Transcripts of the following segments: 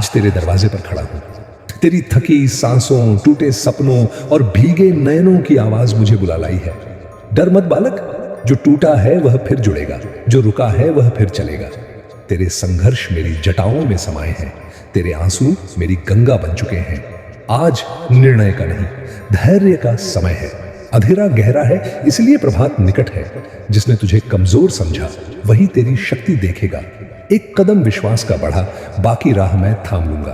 आज तेरे दरवाजे पर खड़ा हूं। तेरी थकी सांसों, टूटे सपनों और भीगे नयनों की आवाज मुझे बुला लाई है। डर मत बालक, जो टूटा है वह फिर जुड़ेगा, जो रुका है वह फिर चलेगा। तेरे संघर्ष मेरी जटाओं में समाये हैं, तेरे आंसू मेरी गंगा बन चुके हैं। आज निर्णय का नहीं, धैर्य का समय है। अंधेरा गहरा है, इसलिए प्रभात निकट है। जिसने तुझे कमजोर समझा वही तेरी शक्ति देखेगा। एक कदम विश्वास का बढ़ा, बाकी राह मैं थाम लूंगा।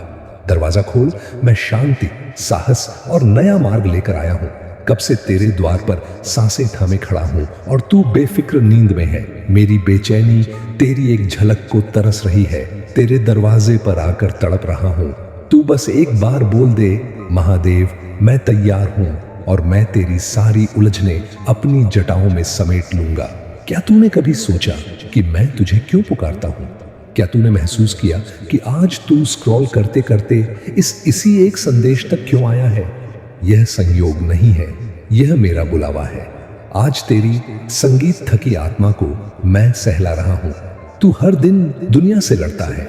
दरवाजा खोल, मैं शांति, साहस और नया मार्ग लेकर आया हूं। कब से तेरे द्वार पर सांसें थामे खड़ा हूं और तू बेफिक्र नींद में है। मेरी बेचैनी तेरी एक झलक को तरस रही है। तेरे दरवाजे पर आकर तड़प रहा हूं। तू बस एक बार बोल दे, महादेव मैं तैयार हूं और मैं तेरी सारी उलझने अपनी जटाओं में समेट लूंगा। क्या तूने कभी सोचा कि मैं तुझे क्यों पुकारता हूं? क्या तूने महसूस किया कि आज तू स्क्रॉल करते करते इसी एक संदेश तक क्यों आया है? यह संयोग नहीं है, यह मेरा बुलावा है। आज तेरी संगीत थकी आत्मा को मैं सहला रहा हूं। तू हर दिन दुनिया से लड़ता है,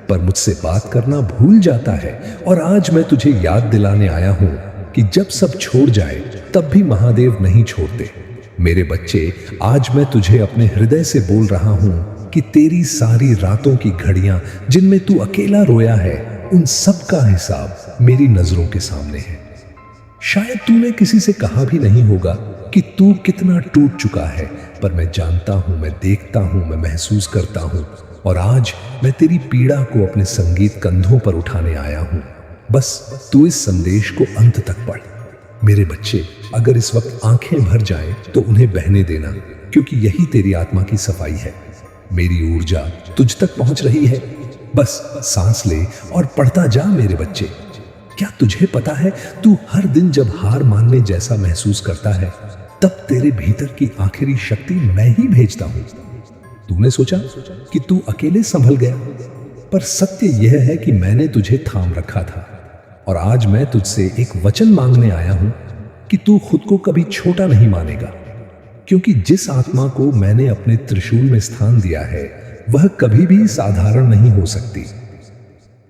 पर मुझसे बात करना भूल जाता है। और आज मैं तुझे याद दिलाने आया हूं कि जब सब छोड़ जाए तब भी महादेव नहीं छोड़ते। मेरे बच्चे, आज मैं तुझे अपने हृदय से बोल रहा हूं कि तेरी सारी रातों की घड़ियां जिनमें तू अकेला रोया है, उन सब का हिसाब मेरी नजरों के सामने है। शायद तूने किसी से कहा भी नहीं होगा कि तू कितना टूट चुका है, पर मैं जानता हूं, मैं देखता हूं, मैं महसूस करता हूं। और आज मैं तेरी पीड़ा को अपने संगीत कंधों पर उठाने आया हूं। बस तू इस संदेश को अंत तक पढ़। मेरे बच्चे, अगर इस वक्त आंखें भर जाएं तो उन्हें बहने देना, क्योंकि यही तेरी आत्मा की सफाई है। मेरी ऊर्जा तुझ तक पहुंच रही है। बस सांस ले और पढ़ता जा मेरे बच्चे। क्या तुझे पता है, तू हर दिन जब हार मानने जैसा महसूस करता है, तब तेरे भीतर की आखिरी शक्ति मैं ही भेजता हूं। तूने सोचा कि तू अकेले संभल गया, पर सत्य यह है कि मैंने तुझे थाम रखा था। और आज मैं तुझसे एक वचन मांगने आया हूं कि तू खुद को कभी छोटा नहीं मानेगा, क्योंकि जिस आत्मा को मैंने अपने त्रिशूल में स्थान दिया है, वह कभी भी साधारण नहीं हो सकती।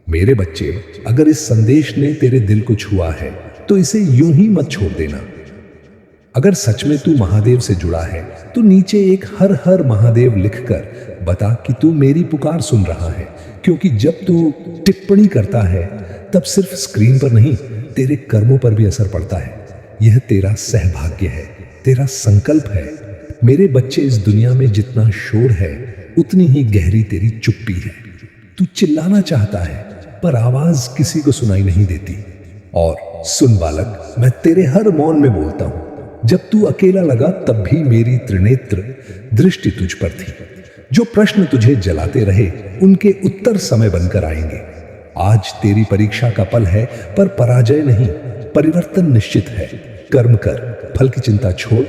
मेरे बच्चे, अगर इस संदेश ने तेरे दिल को छुआ है तो इसे यूं ही मत छोड़ देना। अगर सच में तू महादेव से जुड़ा है तो नीचे एक हर हर महादेव लिखकर बता कि तू मेरी पुकार सुन रहा है। क्योंकि जब तू टिप्पणी करता है तब सिर्फ स्क्रीन पर नहीं, तेरे कर्मों पर भी असर पड़ता है। यह तेरा सहभाग्य है, तेरा संकल्प है। मेरे बच्चे, इस दुनिया में जितना शोर है उतनी ही गहरी तेरी चुप्पी है। तू चिल्लाना चाहता है पर आवाज किसी को सुनाई नहीं देती। और सुन बालक, मैं तेरे हर मौन में बोलता हूं। जब तू अकेला लगा तब भी मेरी त्रिनेत्र दृष्टि तुझ पर थी। जो प्रश्न तुझे जलाते रहे उनके उत्तर समय बनकर आएंगे। आज तेरी परीक्षा का पल है, पर पराजय नहीं, परिवर्तन निश्चित है। कर्म कर, फल की चिंता छोड़।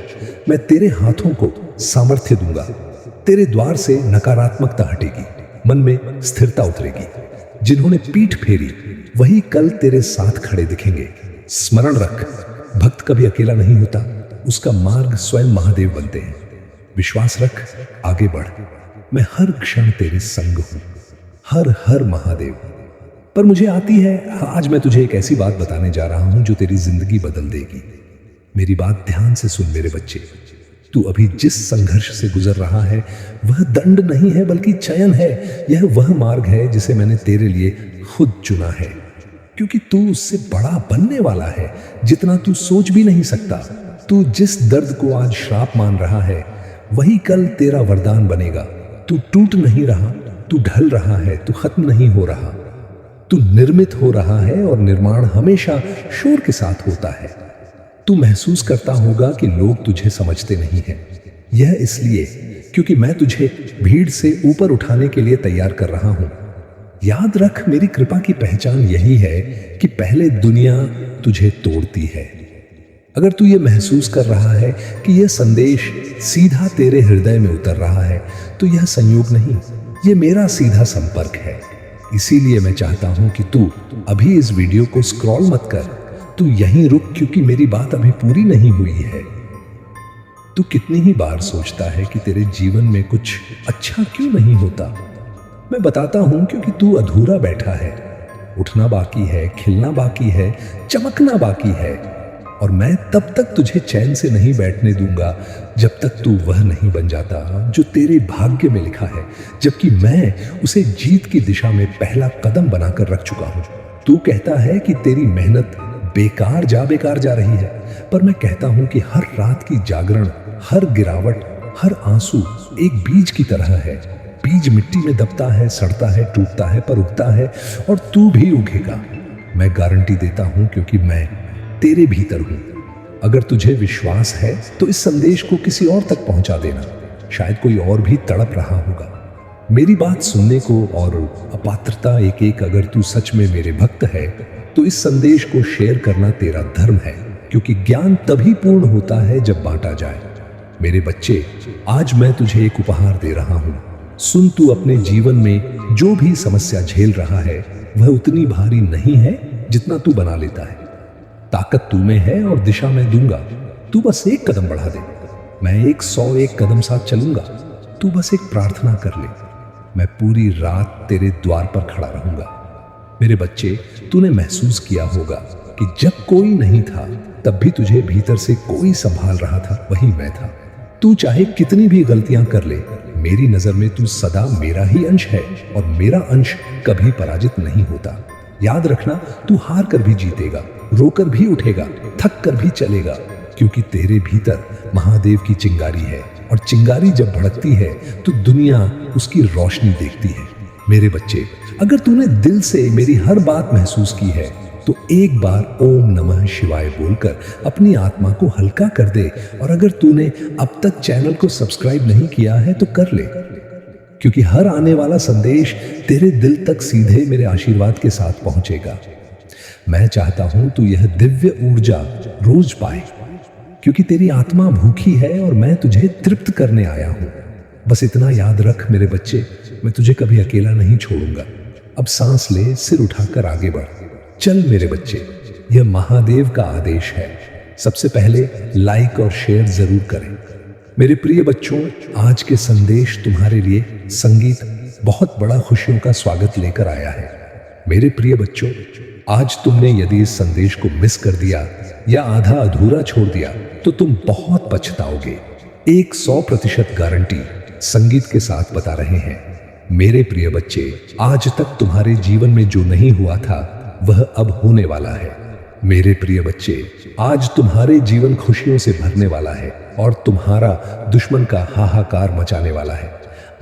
मैं तेरे हाथों को सामर्थ्य दूंगा। तेरे द्वार से नकारात्मकता हटेगी, मन में स्थिरता उतरेगी। जिन्होंने पीठ फेरी वही कल तेरे साथ खड़े दिखेंगे। स्मरण रख, भक्त कभी अकेला नहीं होता, उसका मार्ग स्वयं महादेव बनते हैं। विश्वास रख, आगे बढ़। मैं हर क्षण तेरे संग हूं। हर हर महादेव। पर मुझे आती है, आज मैं तुझे एक ऐसी बात बताने जा रहा हूं जो तेरी जिंदगी बदल देगी। मेरी बात ध्यान से सुन मेरे बच्चे। तू अभी जिस संघर्ष से गुजर रहा है वह दंड नहीं है, बल्कि चयन है। यह वह मार्ग है जिसे मैंने तेरे लिए खुद चुना है, क्योंकि तू उससे बड़ा बनने वाला है जितना तू सोच भी नहीं सकता। तू जिस दर्द को आज श्राप मान रहा है वही कल तेरा वरदान बनेगा। तू टूट नहीं रहा, तू ढल रहा है, तू खत्म नहीं हो रहा। तू निर्मित हो रहा है और निर्माण हमेशा शोर के साथ होता है। तू महसूस करता होगा कि लोग तुझे समझते नहीं हैं। यह इसलिए क्योंकि मैं तुझे भीड़ से ऊपर उठाने के लिए तैयार कर रहा हूं। याद रख, मेरी कृपा की पहचान यही है कि पहले दुनिया तुझे तोड़ती है। अगर तू ये महसूस कर रहा है कि यह संदेश सीधा तेरे हृदय में उतर रहा है, तो यह संयोग नहीं, यह मेरा सीधा संपर्क है। इसीलिए मैं चाहता हूं कि तू अभी इस वीडियो को स्क्रॉल मत कर, तू यहीं रुक, क्योंकि मेरी बात अभी पूरी नहीं हुई है। तू कितनी ही बार सोचता है कि तेरे जीवन में कुछ अच्छा क्यों नहीं होता। मैं बताता हूं, क्योंकि तू अधूरा बैठा है। उठना बाकी है, खिलना बाकी है, चमकना बाकी है। और मैं तब तक तुझे चैन से नहीं बैठने दूंगा जब तक तू वह नहीं बन जाता जो तेरे भाग्य में लिखा है, जबकि मैं उसे जीत की दिशा में पहला कदम बनाकर रख चुका हूं। तू कहता है कि तेरी मेहनत बेकार जा रही है, पर मैं कहता हूं कि हर रात की जागरण, हर गिरावट, हर आंसू एक बीज की तरह है। बीज मिट्टी में दबता है, सड़ता है, टूटता है, पर उगता है, और तू भी उगेगा। मैं गारंटी देता हूं, क्योंकि मैं तेरे भीतर हूं। अगर तुझे विश्वास है तो इस संदेश को किसी और तक पहुंचा देना। शायद कोई और भी तड़प रहा होगा मेरी बात सुनने को। और अपात्रता एक एक, अगर तू सच में मेरे भक्त है तो इस संदेश को शेयर करना तेरा धर्म है, क्योंकि ज्ञान तभी पूर्ण होता है जब बांटा जाए। मेरे बच्चे, आज मैं तुझे एक उपहार दे रहा हूं। सुन, तू अपने जीवन में जो भी समस्या झेल रहा है वह उतनी भारी नहीं है जितना तू बना लेता है। ताकत तू में है और दिशा मैं दूंगा। तू बस एक कदम बढ़ा दे, मैं 101 कदम साथ चलूंगा। तू बस एक प्रार्थना कर ले, मैं पूरी रात तेरे द्वार पर खड़ा रहूंगा। मेरे बच्चे, तूने महसूस किया होगा कि जब कोई नहीं था तब भी तुझे भीतर से कोई संभाल रहा था, वही मैं था। तू चाहे कितनी भी गलतियां कर ले, मेरी नजर में तू सदा मेरा ही अंश है, और मेरा अंश कभी पराजित नहीं होता। याद रखना, तू हार कर भी जीतेगा, रोकर भी उठेगा, थक कर भी चलेगा, क्योंकि तेरे भीतर महादेव की चिंगारी है, और चिंगारी जब भड़कती है तो दुनिया उसकी रोशनी देखती है। मेरे बच्चे, अगर तूने दिल से मेरी हर बात महसूस की है तो एक बार ओम नमः शिवाय बोलकर अपनी आत्मा को हल्का कर दे। और अगर तूने अब तक चैनल को सब्सक्राइब नहीं किया है तो कर ले, क्योंकि हर आने वाला संदेश तेरे दिल तक सीधे मेरे आशीर्वाद के साथ पहुंचेगा। मैं चाहता हूं तू यह दिव्य ऊर्जा रोज पाए, क्योंकि तेरी आत्मा भूखी है और मैं तुझे तृप्त करने आया हूं। बस इतना याद रख मेरे बच्चे, मैं तुझे कभी अकेला नहीं छोड़ूंगा। अब सांस ले, सिर उठाकर आगे बढ़। चल मेरे बच्चे, यह महादेव का आदेश है। सबसे पहले लाइक और शेयर जरूर करें। मेरे प्रिय बच्चों, आज के संदेश तुम्हारे लिए संगीत बहुत बड़ा खुशियों का स्वागत लेकर आया है। मेरे प्रिय बच्चों, आज तुमने यदि इस संदेश को मिस कर दिया या आधा अधूरा छोड़ दिया तो तुम बहुत पछताओगे। 100% गारंटी संगीत के साथ बता रहे हैं। मेरे प्रिय बच्चे, आज तक तुम्हारे जीवन में जो नहीं हुआ था वह अब होने वाला है। मेरे प्रिय बच्चे, आज तुम्हारे जीवन खुशियों से भरने वाला है और तुम्हारा दुश्मन का हाहाकार मचाने वाला है।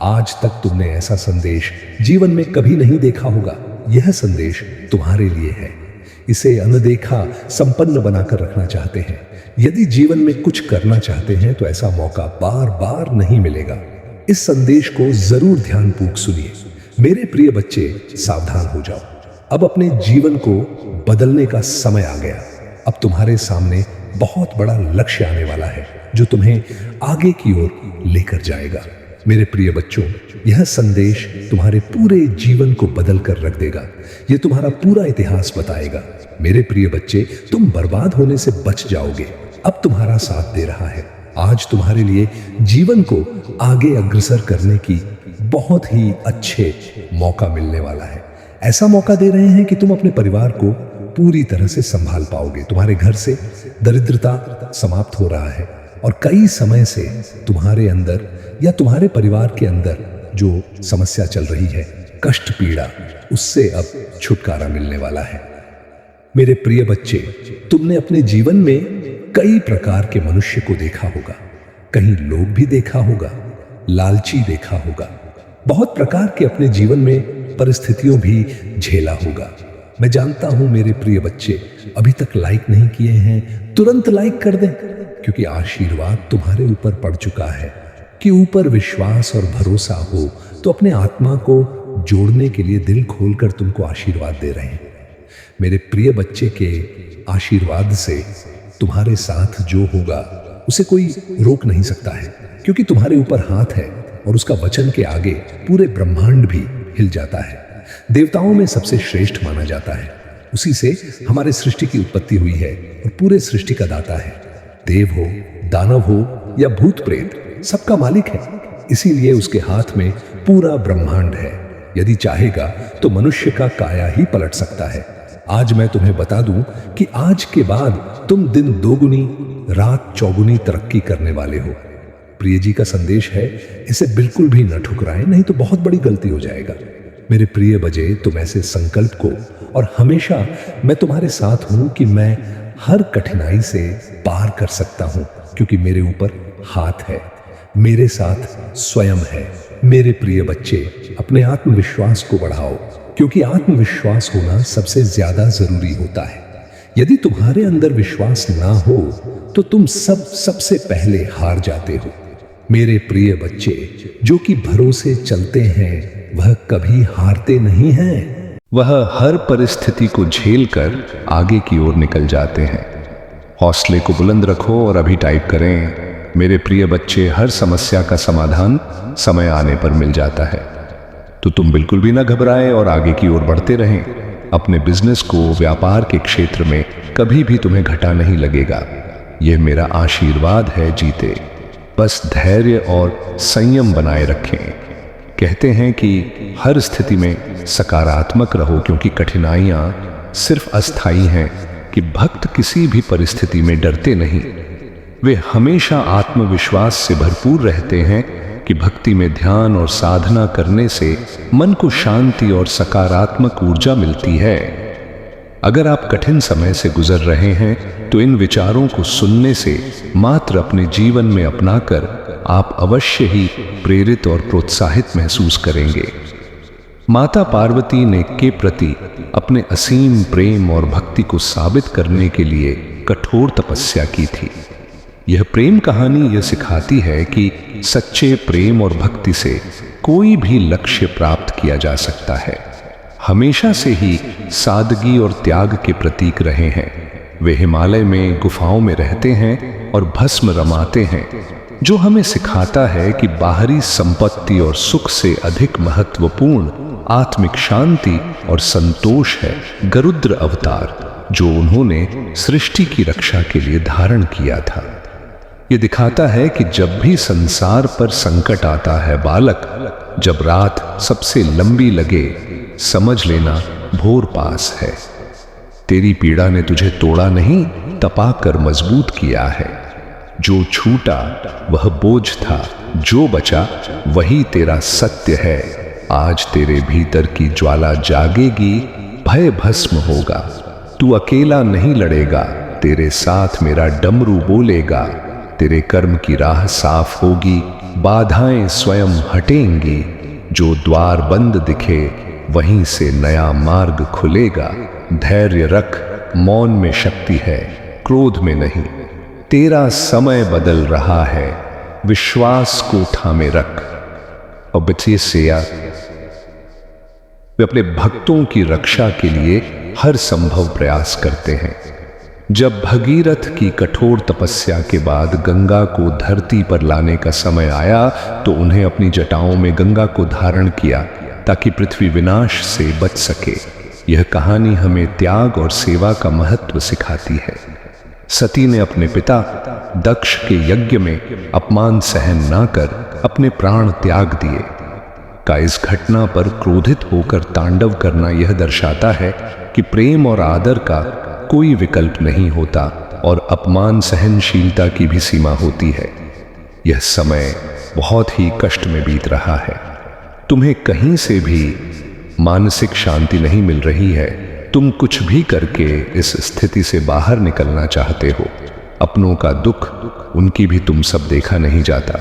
आज तक तुमने ऐसा संदेश जीवन में कभी नहीं देखा होगा। यह संदेश तुम्हारे लिए है। इसे अनदेखा संपन्न बनाकर रखना चाहते हैं, यदि जीवन में कुछ करना चाहते हैं तो ऐसा मौका बार बार नहीं मिलेगा। इस संदेश को जरूर ध्यानपूर्वक सुनिए। मेरे प्रिय बच्चे, सावधान हो जाओ। अब अपने जीवन को बदलने का समय आ गया। अब तुम्हारे सामने बहुत बड़ा लक्ष्य आने वाला है जो तुम्हें आगे की ओर लेकर जाएगा। मेरे प्रिय बच्चों, यह संदेश तुम्हारे पूरे जीवन को बदल कर रख देगा। यह तुम्हारा पूरा इतिहास बताएगा। मेरे प्रिय बच्चे, तुम बर्बाद होने से बच जाओगे। अब तुम्हारा साथ दे रहा है। आज तुम्हारे लिए जीवन को आगे अग्रसर करने की बहुत ही अच्छे मौका मिलने वाला है। ऐसा मौका दे रहे हैं कि तुम अपने परिवार को पूरी तरह से संभाल पाओगे। तुम्हारे घर से दरिद्रता समाप्त हो रहा है और कई समय से तुम्हारे अंदर या तुम्हारे परिवार के अंदर जो समस्या चल रही है, कष्ट पीड़ा, उससे अब छुटकारा मिलने वाला है। मेरे प्रिय बच्चे, तुमने अपने जीवन में कई प्रकार के मनुष्य को देखा होगा, कहीं लोग भी देखा होगा, लालची देखा होगा, बहुत प्रकार के अपने जीवन में परिस्थितियों भी झेला होगा। मैं जानता हूं मेरे प्रिय बच्चे, अभी तक लाइक नहीं किए हैं, तुरंत लाइक कर दें, क्योंकि आशीर्वाद तुम्हारे ऊपर पड़ चुका है। कि ऊपर विश्वास और भरोसा हो तो अपने आत्मा को जोड़ने के लिए दिल खोलकर तुमको आशीर्वाद दे रहे हैं। मेरे प्रिय बच्चे के आशीर्वाद से तुम्हारे साथ जो होगा उसे कोई रोक नहीं सकता है, क्योंकि तुम्हारे ऊपर हाथ है और उसका वचन के आगे पूरे ब्रह्मांड भी हिल जाता है। देवताओं में सबसे श्रेष्ठ माना जाता है, उसी से हमारे सृष्टि की उत्पत्ति हुई है और पूरे सृष्टि का दाता है। देव हो, दानव हो या भूत प्रेत, सबका मालिक है, इसीलिए उसके हाथ में पूरा ब्रह्मांड है। यदि चाहेगा तो मनुष्य का काया ही पलट सकता है। आज मैं तुम्हें बता दूं कि आज के बाद तुम दिन दोगुनी रात चौगुनी तरक्की करने वाले हो। प्रिय जी का संदेश है, इसे बिल्कुल भी न ठुकराएं, नहीं तो बहुत बड़ी गलती हो जाएगा। मेरे प्रिय बजे, तुम ऐसे संकल्प को, और हमेशा मैं तुम्हारे साथ हूं कि मैं हर कठिनाई से पार कर सकता हूं, क्योंकि मेरे ऊपर हाथ है, मेरे साथ स्वयं है। मेरे प्रिय बच्चे, अपने आत्मविश्वास को बढ़ाओ, क्योंकि आत्मविश्वास होना सबसे ज्यादा जरूरी होता है। यदि तुम्हारे अंदर विश्वास ना हो तो तुम सबसे पहले हार जाते हो। मेरे प्रिय बच्चे, जो कि भरोसे चलते हैं वह कभी हारते नहीं हैं। वह हर परिस्थिति को झेलकर आगे की ओर निकल जाते हैं। हौसले को बुलंद रखो और अभी टाइप करें, मेरे प्रिय बच्चे, हर समस्या का समाधान समय आने पर मिल जाता है। तो तुम बिल्कुल भी ना घबराएं और आगे की ओर बढ़ते रहें। अपने बिजनेस को, व्यापार के क्षेत्र में कभी भी तुम्हें घाटा नहीं लगेगा। यह मेरा आशीर्वाद है। जीते, बस धैर्य और संयम बनाए रखें। कहते हैं कि हर स्थिति में सकारात्मक रहो, क्योंकि कठिनाइयां सिर्फ अस्थायी हैं कि भक्त किसी भी परिस्थिति में डरते नहीं। वे हमेशा आत्मविश्वास से भरपूर रहते हैं कि भक्ति में ध्यान और साधना करने से मन को शांति और सकारात्मक ऊर्जा मिलती है। अगर आप कठिन समय से गुजर रहे हैं तो इन विचारों को सुनने से मात्र अपने जीवन में अपनाकर आप अवश्य ही प्रेरित और प्रोत्साहित महसूस करेंगे। माता पार्वती ने के प्रति अपने असीम प्रेम और भक्ति को साबित करने के लिए कठोर तपस्या की थी। यह प्रेम कहानी यह सिखाती है कि सच्चे प्रेम और भक्ति से कोई भी लक्ष्य प्राप्त किया जा सकता है। हमेशा से ही सादगी और त्याग के प्रतीक रहे हैं। वे हिमालय में गुफाओं में रहते हैं और भस्म रमाते हैं, जो हमें सिखाता है कि बाहरी संपत्ति और सुख से अधिक महत्वपूर्ण आत्मिक शांति और संतोष है। गरुद्र अवतार, जो उन्होंने सृष्टि की रक्षा के लिए धारण किया था, ये दिखाता है कि जब भी संसार पर संकट आता है बालक, जब रात सबसे लंबी लगे, समझ लेना भोर पास है। तेरी पीड़ा ने तुझे तोड़ा नहीं, तपा कर मजबूत किया है। जो छूटा वह बोझ था, जो बचा वही तेरा सत्य है। आज तेरे भीतर की ज्वाला जागेगी, भय भस्म होगा। तू अकेला नहीं लड़ेगा, तेरे साथ मेरा डमरू बोलेगा। तेरे कर्म की राह साफ होगी, बाधाएं स्वयं हटेंगी। जो द्वार बंद दिखे वहीं से नया मार्ग खुलेगा। धैर्य रख, मौन में शक्ति है, क्रोध में नहीं। तेरा समय बदल रहा है, विश्वास को थामे रख। और बच्चे से वे अपने भक्तों की रक्षा के लिए हर संभव प्रयास करते हैं। जब भगीरथ की कठोर तपस्या के बाद गंगा को धरती पर लाने का समय आया तो उन्हें अपनी जटाओं में गंगा को धारण किया ताकि पृथ्वी विनाश से बच सके। यह कहानी हमें त्याग और सेवा का महत्व सिखाती है। सती ने अपने पिता दक्ष के यज्ञ में अपमान सहन ना कर अपने प्राण त्याग दिए। का इस घटना पर क्रोधित होकर तांडव करना यह दर्शाता है कि प्रेम और आदर का कोई विकल्प नहीं होता और अपमान सहनशीलता की भी सीमा होती है। यह समय बहुत ही कष्ट में बीत रहा है। तुम्हें कहीं से भी मानसिक शांति नहीं मिल रही है। तुम कुछ भी करके इस स्थिति से बाहर निकलना चाहते हो। अपनों का दुख, उनकी भी तुम सब देखा नहीं जाता।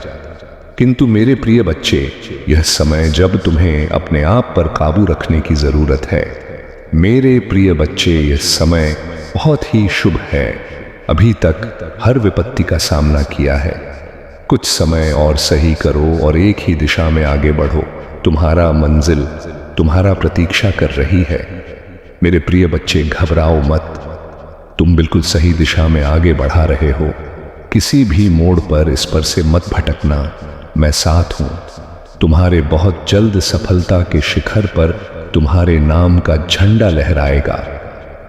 किंतु मेरे प्रिय बच्चे, यह समय जब तुम्हें अपने आप पर काबू रखने की जरूरत है। मेरे प्रिय बच्चे, यह समय बहुत ही शुभ है। अभी तक हर विपत्ति का सामना किया है। कुछ समय और सही करो और एक ही दिशा में आगे बढ़ो। तुम्हारा मंजिल तुम्हारा प्रतीक्षा कर रही है। मेरे प्रिय बच्चे, घबराओ मत। तुम बिल्कुल सही दिशा में आगे बढ़ा रहे हो। किसी भी मोड़ पर इस पर से मत भटकना। मैं साथ हूं। तुम्हारे बहुत जल्द सफलता के शिखर पर तुम्हारे नाम का झंडा लहराएगा।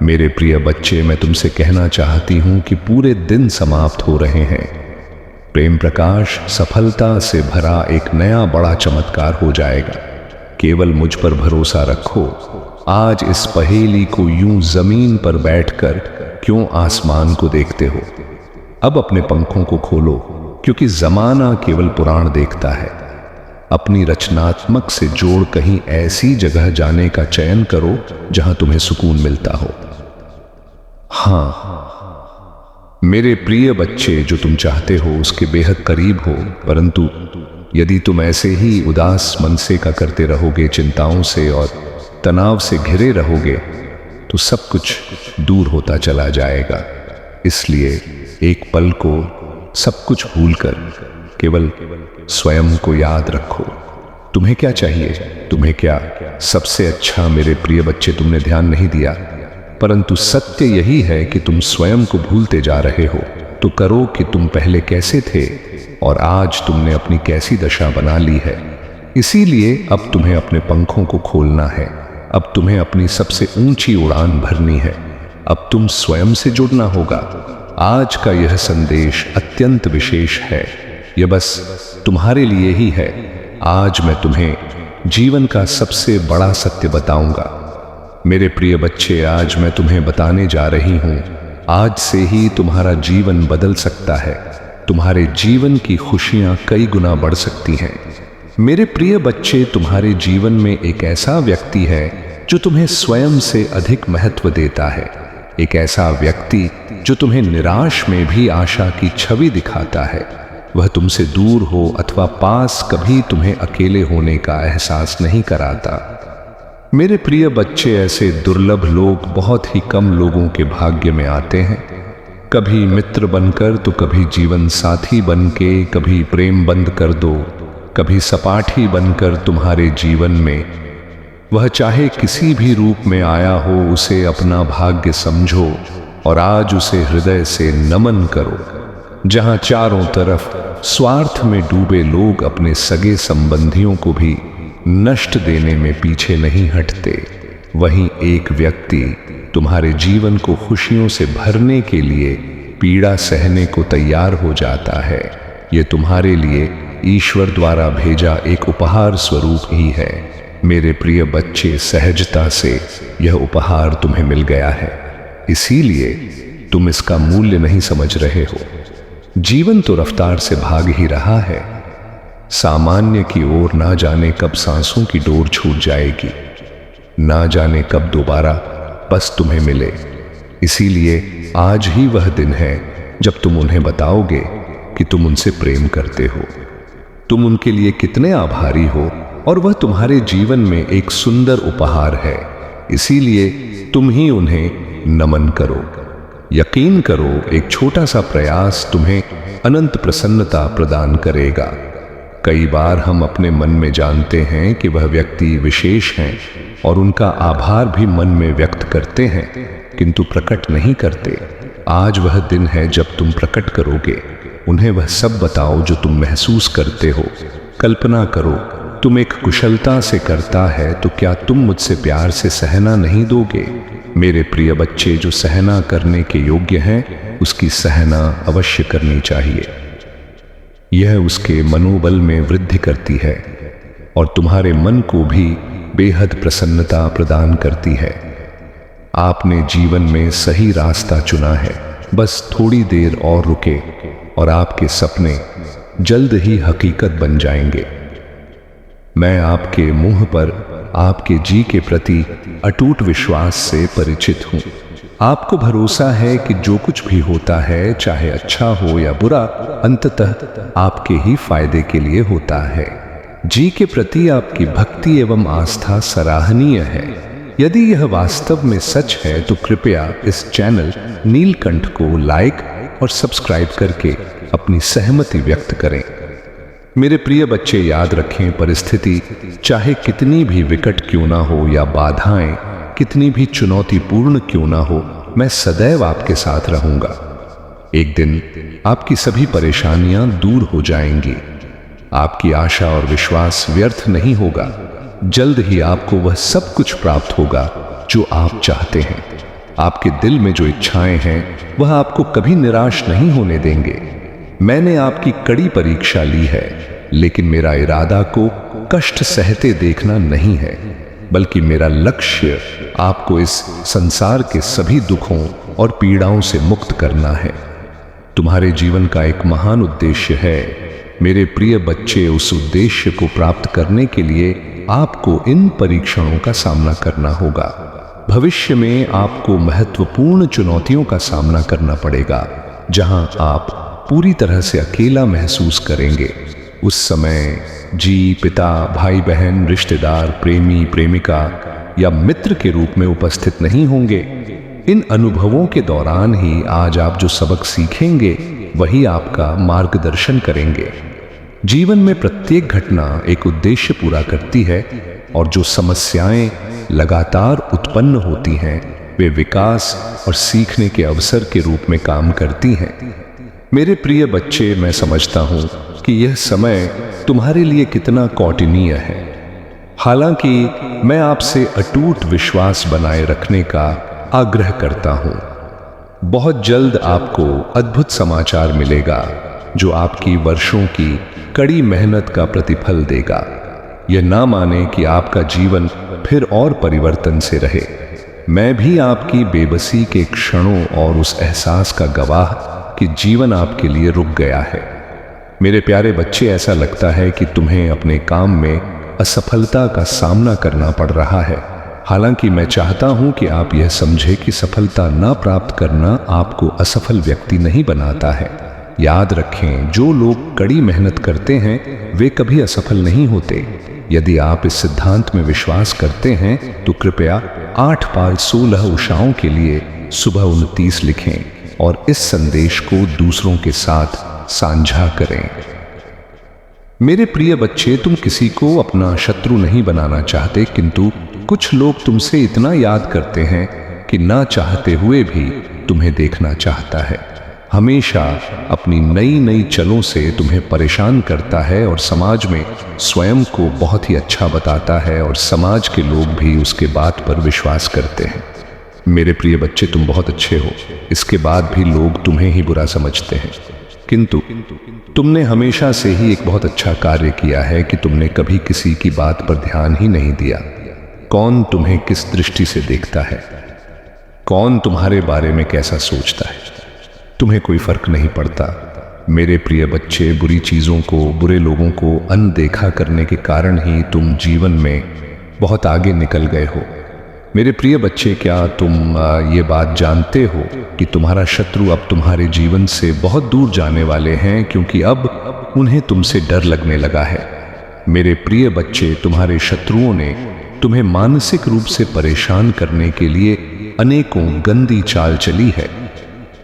मेरे प्रिय बच्चे, मैं तुमसे कहना चाहती हूं कि पूरे दिन समाप्त हो रहे हैं। प्रेम प्रकाश सफलता से भरा एक नया बड़ा चमत्कार हो जाएगा। केवल मुझ पर भरोसा रखो। आज इस पहेली को यूं जमीन पर बैठकर क्यों आसमान को देखते हो? अब अपने पंखों को खोलो, क्योंकि जमाना केवल पुराण देखता है। अपनी रचनात्मक से जोड़ कहीं ऐसी जगह जाने का चयन करो जहां तुम्हें सुकून मिलता हो। हाँ मेरे प्रिय बच्चे, जो तुम चाहते हो उसके बेहद करीब हो, परंतु यदि तुम ऐसे ही उदास मन से का करते रहोगे, चिंताओं से और तनाव से घिरे रहोगे, तो सब कुछ दूर होता चला जाएगा। इसलिए एक पल को सब कुछ भूलकर केवल स्वयं को याद रखो। तुम्हें क्या चाहिए? तुम्हें क्या सबसे अच्छा मेरे प्रिय बच्चे तुमने ध्यान नहीं दिया, परंतु सत्य यही है कि तुम स्वयं को भूलते जा रहे हो। तो करो कि तुम पहले कैसे थे और आज तुमने अपनी कैसी दशा बना ली है। इसीलिए अब तुम्हें अपने पंखों को खोलना है। अब तुम्हें अपनी सबसे ऊंची उड़ान भरनी है। अब तुम स्वयं से जुड़ना होगा। आज का यह संदेश अत्यंत विशेष है। यह बस तुम्हारे लिए ही है। आज मैं तुम्हें जीवन का सबसे बड़ा सत्य बताऊंगा। मेरे प्रिय बच्चे, आज मैं तुम्हें बताने जा रही हूं, आज से ही तुम्हारा जीवन बदल सकता है। तुम्हारे जीवन की खुशियां कई गुना बढ़ सकती हैं। मेरे प्रिय बच्चे, तुम्हारे जीवन में एक ऐसा व्यक्ति है जो तुम्हें स्वयं से अधिक महत्व देता है। एक ऐसा व्यक्ति जो तुम्हें निराश में भी आशा की छवि दिखाता है। वह तुमसे दूर हो अथवा पास, कभी तुम्हें अकेले होने का एहसास नहीं कराता। मेरे प्रिय बच्चे, ऐसे दुर्लभ लोग बहुत ही कम लोगों के भाग्य में आते हैं। कभी मित्र बनकर तो कभी जीवन साथी बनके, कभी प्रेम बंद कर दो, कभी सपाठी बनकर तुम्हारे जीवन में। वह चाहे किसी भी रूप में आया हो, उसे अपना भाग्य समझो और आज उसे हृदय से नमन करो। जहां चारों तरफ स्वार्थ में डूबे लोग अपने सगे संबंधियों को भी नष्ट देने में पीछे नहीं हटते, वहीं एक व्यक्ति तुम्हारे जीवन को खुशियों से भरने के लिए पीड़ा सहने को तैयार हो जाता है। ये तुम्हारे लिए ईश्वर द्वारा भेजा एक उपहार स्वरूप ही है। मेरे प्रिय बच्चे, सहजता से यह उपहार तुम्हें मिल गया है, इसीलिए तुम इसका मूल्य नहीं समझ रहे हो। जीवन तो रफ्तार से भाग ही रहा है। सामान्य की ओर ना जाने कब सांसों की डोर छूट जाएगी, ना जाने कब दोबारा बस तुम्हें मिले। इसीलिए आज ही वह दिन है जब तुम उन्हें बताओगे कि तुम उनसे प्रेम करते हो, तुम उनके लिए कितने आभारी हो, और वह तुम्हारे जीवन में एक सुंदर उपहार है। इसीलिए तुम ही उन्हें नमन करो। यकीन करो, एक छोटा सा प्रयास तुम्हें अनंत प्रसन्नता प्रदान करेगा। कई बार हम अपने मन में जानते हैं कि वह व्यक्ति विशेष हैं और उनका आभार भी मन में व्यक्त करते हैं, किंतु प्रकट नहीं करते। आज वह दिन है जब तुम प्रकट करोगे। उन्हें वह सब बताओ जो तुम महसूस करते हो। कल्पना करो, तुम एक कुशलता से करता है, तो क्या तुम मुझसे प्यार से सहना नहीं दोगे? मेरे प्रिय बच्चे, जो सहना करने के योग्य हैं, उसकी सहना अवश्य करनी चाहिए। यह उसके मनोबल में वृद्धि करती है और तुम्हारे मन को भी बेहद प्रसन्नता प्रदान करती है। आपने जीवन में सही रास्ता चुना है। बस थोड़ी देर और रुके और आपके सपने जल्द ही हकीकत बन जाएंगे। मैं आपके मुंह पर आपके जी के प्रति अटूट विश्वास से परिचित हूं। आपको भरोसा है कि जो कुछ भी होता है, चाहे अच्छा हो या बुरा, अंततः आपके ही फायदे के लिए होता है। जी के प्रति आपकी भक्ति एवं आस्था सराहनीय है। यदि यह वास्तव में सच है तो कृपया इस चैनल नीलकंठ को लाइक और सब्सक्राइब करके अपनी सहमति व्यक्त करें। मेरे प्रिय बच्चे, याद रखें, परिस्थिति चाहे कितनी भी विकट क्यों ना हो या बाधाएं कितनी भी चुनौतीपूर्ण क्यों ना हो, मैं सदैव आपके साथ रहूंगा। एक दिन आपकी सभी परेशानियां दूर हो जाएंगी। आपकी आशा और विश्वास व्यर्थ नहीं होगा। जल्द ही आपको वह सब कुछ प्राप्त होगा जो आप चाहते हैं। आपके दिल में जो इच्छाएं हैं वह आपको कभी निराश नहीं होने देंगे। मैंने आपकी कड़ी परीक्षा ली है, लेकिन मेरा इरादा को कष्ट सहते देखना नहीं है, बल्कि मेरा लक्ष्य आपको इस संसार के सभी दुखों और पीड़ाओं से मुक्त करना है। तुम्हारे जीवन का एक महान उद्देश्य है। मेरे प्रिय बच्चे, उस उद्देश्य को प्राप्त करने के लिए आपको इन परीक्षणों का सामना करना होगा। भविष्य में आपको महत्वपूर्ण चुनौतियों का सामना करना पड़ेगा, जहां आप पूरी तरह से अकेला महसूस करेंगे। उस समय जी, पिता, भाई बहन, रिश्तेदार, प्रेमी, प्रेमिका या मित्र के रूप में उपस्थित नहीं होंगे। इन अनुभवों के दौरान ही आज आप जो सबक सीखेंगे वही आपका मार्गदर्शन करेंगे। जीवन में प्रत्येक घटना एक उद्देश्य पूरा करती है, और जो समस्याएं लगातार उत्पन्न होती हैं वे विकास और सीखने के अवसर के रूप में काम करती हैं। मेरे प्रिय बच्चे, मैं समझता हूं कि यह समय तुम्हारे लिए कितना कौटिनीय है। हालांकि मैं आपसे अटूट विश्वास बनाए रखने का आग्रह करता हूं। बहुत जल्द आपको अद्भुत समाचार मिलेगा जो आपकी वर्षों की कड़ी मेहनत का प्रतिफल देगा। यह ना माने कि आपका जीवन फिर और परिवर्तन से रहे। मैं भी आपकी बेबसी के क्षणों और उस एहसास का गवाह कि जीवन आपके लिए रुक गया है। मेरे प्यारे बच्चे, ऐसा लगता है कि तुम्हें अपने काम में असफलता का सामना करना पड़ रहा है। हालांकि मैं चाहता हूं कि आप यह समझें कि सफलता ना प्राप्त करना आपको असफल व्यक्ति नहीं बनाता है। याद रखें, जो लोग कड़ी मेहनत करते हैं वे कभी असफल नहीं होते। यदि आप इस सिद्धांत में विश्वास करते हैं तो कृपया 8 पाल 16 उषाओं के लिए सुबह 29 लिखें और इस संदेश को दूसरों के साथ साझा करें। मेरे प्रिय बच्चे, तुम किसी को अपना शत्रु नहीं बनाना चाहते, किंतु कुछ लोग तुमसे इतना याद करते हैं कि ना चाहते हुए भी तुम्हें देखना चाहता है। हमेशा अपनी नई नई चलों से तुम्हें परेशान करता है और समाज में स्वयं को बहुत ही अच्छा बताता है, और समाज के लोग भी उसके बात पर विश्वास करते हैं। मेरे प्रिय बच्चे, तुम बहुत अच्छे हो, इसके बाद भी लोग तुम्हें ही बुरा समझते हैं। किंतु तुमने हमेशा से ही एक बहुत अच्छा कार्य किया है कि तुमने कभी किसी की बात पर ध्यान ही नहीं दिया। कौन तुम्हें किस दृष्टि से देखता है, कौन तुम्हारे बारे में कैसा सोचता है, तुम्हें कोई फर्क नहीं पड़ता। मेरे प्रिय बच्चे, बुरी चीजों को, बुरे लोगों को अनदेखा करने के कारण ही तुम जीवन में बहुत आगे निकल गए हो। मेरे प्रिय बच्चे, क्या तुम ये बात जानते हो कि तुम्हारा शत्रु अब तुम्हारे जीवन से बहुत दूर जाने वाले हैं, क्योंकि अब उन्हें तुमसे डर लगने लगा है। मेरे प्रिय बच्चे, तुम्हारे शत्रुओं ने तुम्हें मानसिक रूप से परेशान करने के लिए अनेकों गंदी चाल चली है,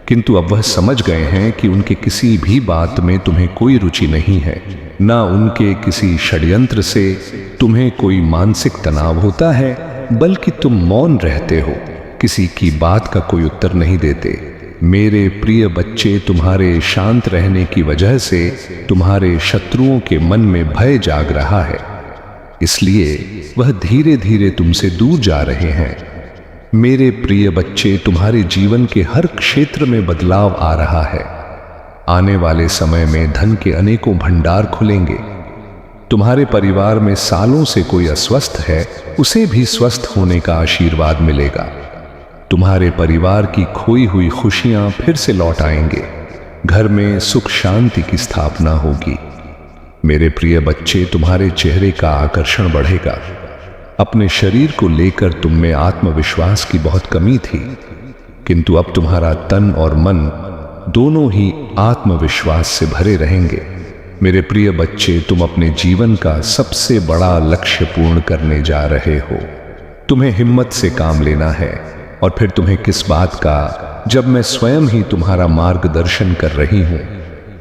किंतु अब वह समझ गए हैं कि उनके किसी भी बात में तुम्हें कोई रुचि नहीं है। ना उनके किसी षड्यंत्र से तुम्हें कोई मानसिक तनाव होता है, बल्कि तुम मौन रहते हो, किसी की बात का कोई उत्तर नहीं देते। मेरे प्रिय बच्चे, तुम्हारे शांत रहने की वजह से तुम्हारे शत्रुओं के मन में भय जाग रहा है, इसलिए वह धीरे धीरे तुमसे दूर जा रहे हैं। मेरे प्रिय बच्चे, तुम्हारे जीवन के हर क्षेत्र में बदलाव आ रहा है। आने वाले समय में धन के अनेकों भंडार खुलेंगे। तुम्हारे परिवार में सालों से कोई अस्वस्थ है, उसे भी स्वस्थ होने का आशीर्वाद मिलेगा। तुम्हारे परिवार की खोई हुई खुशियां फिर से लौट आएंगे। घर में सुख शांति की स्थापना होगी। मेरे प्रिय बच्चे, तुम्हारे चेहरे का आकर्षण बढ़ेगा। अपने शरीर को लेकर तुम में आत्मविश्वास की बहुत कमी थी, किंतु अब तुम्हारा तन और मन दोनों ही आत्मविश्वास से भरे रहेंगे। मेरे प्रिय बच्चे, तुम अपने जीवन का सबसे बड़ा लक्ष्य पूर्ण करने जा रहे हो। तुम्हें हिम्मत से काम लेना है, और फिर तुम्हें किस बात का, जब मैं स्वयं ही तुम्हारा मार्गदर्शन कर रही हूं।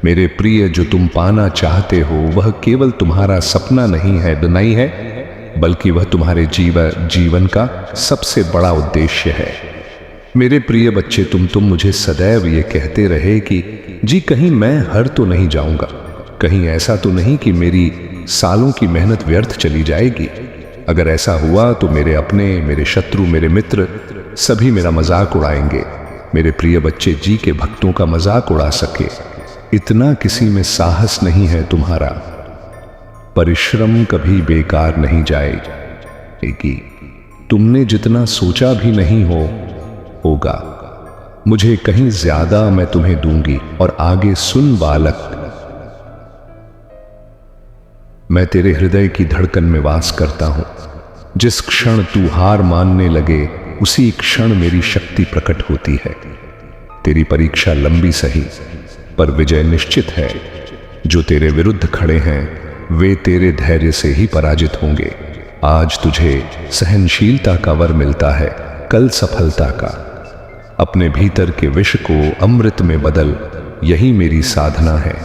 मेरे प्रिय, जो तुम पाना चाहते हो वह केवल तुम्हारा सपना नहीं है, बल्कि वह तुम्हारे जीवन का सबसे बड़ा उद्देश्य है। मेरे प्रिय बच्चे, तुम मुझे सदैव ये कहते रहे कि जी कहीं मैं हर तो नहीं जाऊंगा, कहीं ऐसा तो नहीं कि मेरी सालों की मेहनत व्यर्थ चली जाएगी। अगर ऐसा हुआ तो मेरे अपने, मेरे शत्रु, मेरे मित्र सभी मेरा मजाक उड़ाएंगे। मेरे प्रिय बच्चे, जी के भक्तों का मजाक उड़ा सके इतना किसी में साहस नहीं है तुम्हारा। परिश्रम कभी बेकार नहीं जाएगी। तुमने जितना सोचा भी नहीं होगा। मुझे कहीं ज्यादा मैं तुम्हें दूंगी। और आगे सुन बालक, मैं तेरे हृदय की धड़कन में वास करता हूं। जिस क्षण तू हार मानने लगे उसी क्षण मेरी शक्ति प्रकट होती है। तेरी परीक्षा लंबी सही, पर विजय निश्चित है। जो तेरे विरुद्ध खड़े हैं वे तेरे धैर्य से ही पराजित होंगे। आज तुझे सहनशीलता का वर मिलता है, कल सफलता का। अपने भीतर के विष को अमृत में बदल, यही मेरी साधना है।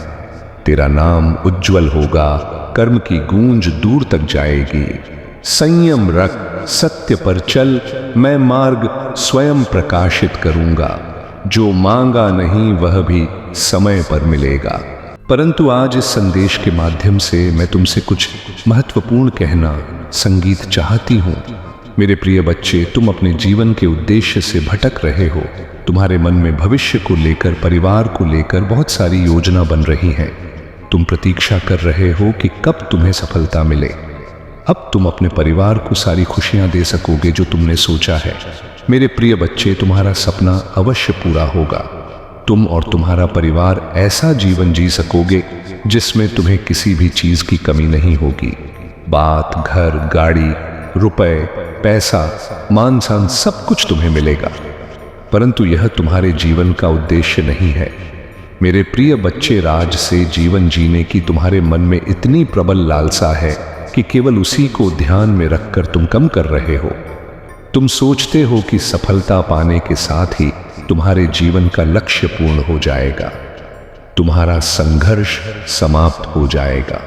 तेरा नाम उज्जवल होगा, कर्म की गूंज दूर तक जाएगी। संयम रख, सत्य पर चल, मैं मार्ग स्वयं प्रकाशित करूंगा। जो मांगा नहीं वह भी समय पर मिलेगा। परंतु आज इस संदेश के माध्यम से मैं तुमसे कुछ महत्वपूर्ण कहना संगीत चाहती हूं। मेरे प्रिय बच्चे, तुम अपने जीवन के उद्देश्य से भटक रहे हो। तुम्हारे मन में भविष्य को लेकर, परिवार को लेकर बहुत सारी योजना बन रही है। तुम प्रतीक्षा कर रहे हो कि कब तुम्हें सफलता मिले। अब तुम अपने परिवार को सारी खुशियां दे सकोगे जो तुमने सोचा है। मेरे प्रिय बच्चे, तुम्हारा सपना अवश्य पूरा होगा। तुम और तुम्हारा परिवार ऐसा जीवन जी सकोगे जिसमें तुम्हें किसी भी चीज की कमी नहीं होगी। बात, घर, गाड़ी, रुपए, पैसा, मान सम्मान सब कुछ तुम्हें मिलेगा। परंतु यह तुम्हारे जीवन का उद्देश्य नहीं है। मेरे प्रिय बच्चे, राज से जीवन जीने की तुम्हारे मन में इतनी प्रबल लालसा है कि केवल उसी को ध्यान में रखकर तुम कम कर रहे हो। तुम सोचते हो कि सफलता पाने के साथ ही तुम्हारे जीवन का लक्ष्य पूर्ण हो जाएगा, तुम्हारा संघर्ष समाप्त हो जाएगा।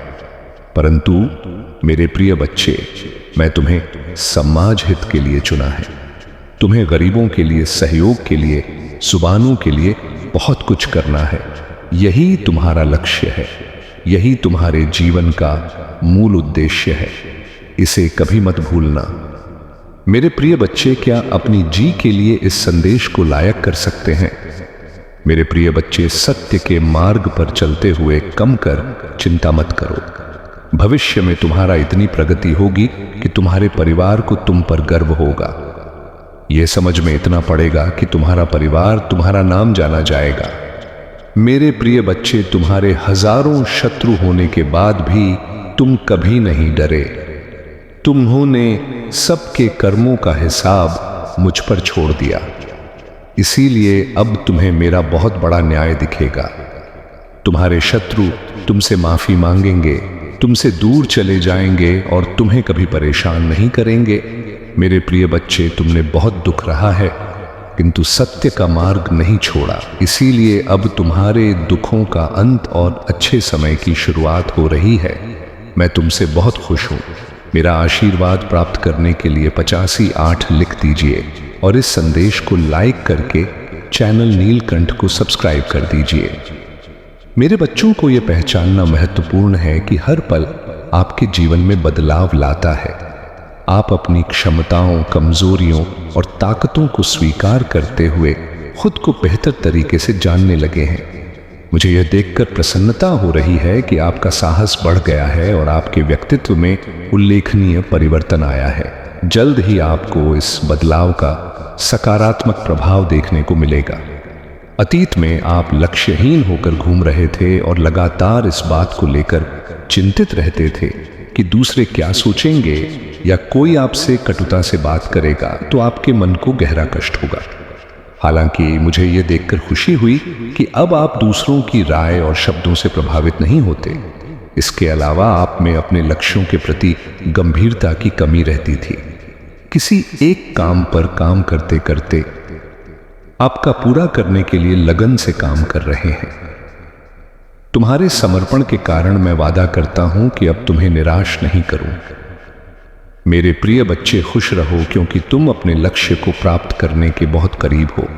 परंतु मेरे प्रिय बच्चे, मैं तुम्हें समाज हित के लिए चुना है। तुम्हें गरीबों के लिए, सहयोग के लिए, जुबानों के लिए बहुत कुछ करना है। यही तुम्हारा लक्ष्य है, यही तुम्हारे जीवन का मूल उद्देश्य है। इसे कभी मत भूलना। मेरे प्रिय बच्चे, क्या अपनी जी के लिए इस संदेश को लायक कर सकते हैं? मेरे प्रिय बच्चे, सत्य के मार्ग पर चलते हुए कम कर चिंता मत करो। भविष्य में तुम्हारा इतनी प्रगति होगी कि तुम्हारे परिवार को तुम पर गर्व होगा। यह समझ में इतना पड़ेगा कि तुम्हारा परिवार, तुम्हारा नाम जाना जाएगा। मेरे प्रिय बच्चे, तुम्हारे हजारों शत्रु होने के बाद भी तुम कभी नहीं डरे। तुम्होंने सबके कर्मों का हिसाब मुझ पर छोड़ दिया, इसीलिए अब तुम्हें मेरा बहुत बड़ा न्याय दिखेगा। तुम्हारे शत्रु तुमसे माफी मांगेंगे, तुमसे दूर चले जाएंगे और तुम्हें कभी परेशान नहीं करेंगे। मेरे प्रिय बच्चे, तुमने बहुत दुख रहा है किंतु सत्य का मार्ग नहीं छोड़ा, इसीलिए अब तुम्हारे दुखों का अंत और अच्छे समय की शुरुआत हो रही है। मैं तुमसे बहुत खुश हूं। मेरा आशीर्वाद प्राप्त करने के लिए 85 लिख दीजिए और इस संदेश को लाइक करके चैनल नीलकंठ को सब्सक्राइब कर दीजिए। मेरे बच्चों को यह पहचानना महत्वपूर्ण है कि हर पल आपके जीवन में बदलाव लाता है। आप अपनी क्षमताओं, कमजोरियों और ताकतों को स्वीकार करते हुए खुद को बेहतर तरीके से जानने लगे हैं। मुझे यह देखकर प्रसन्नता हो रही है कि आपका साहस बढ़ गया है और आपके व्यक्तित्व में उल्लेखनीय परिवर्तन आया है। जल्द ही आपको इस बदलाव का सकारात्मक प्रभाव देखने को मिलेगा। अतीत में आप लक्ष्यहीन होकर घूम रहे थे और लगातार इस बात को लेकर चिंतित रहते थे कि दूसरे क्या सोचेंगे या कोई आपसे कटुता से बात करेगा तो आपके मन को गहरा कष्ट होगा। हालांकि मुझे यह देखकर खुशी हुई कि अब आप दूसरों की राय और शब्दों से प्रभावित नहीं होते। इसके अलावा आप में अपने लक्ष्यों के प्रति गंभीरता की कमी रहती थी। किसी एक काम पर काम करते करते आपका पूरा करने के लिए लगन से काम कर रहे हैं। तुम्हारे समर्पण के कारण मैं वादा करता हूं कि अब तुम्हें निराश नहीं करूं। मेरे प्रिय बच्चे, खुश रहो क्योंकि तुम अपने लक्ष्य को प्राप्त करने के बहुत करीब हो।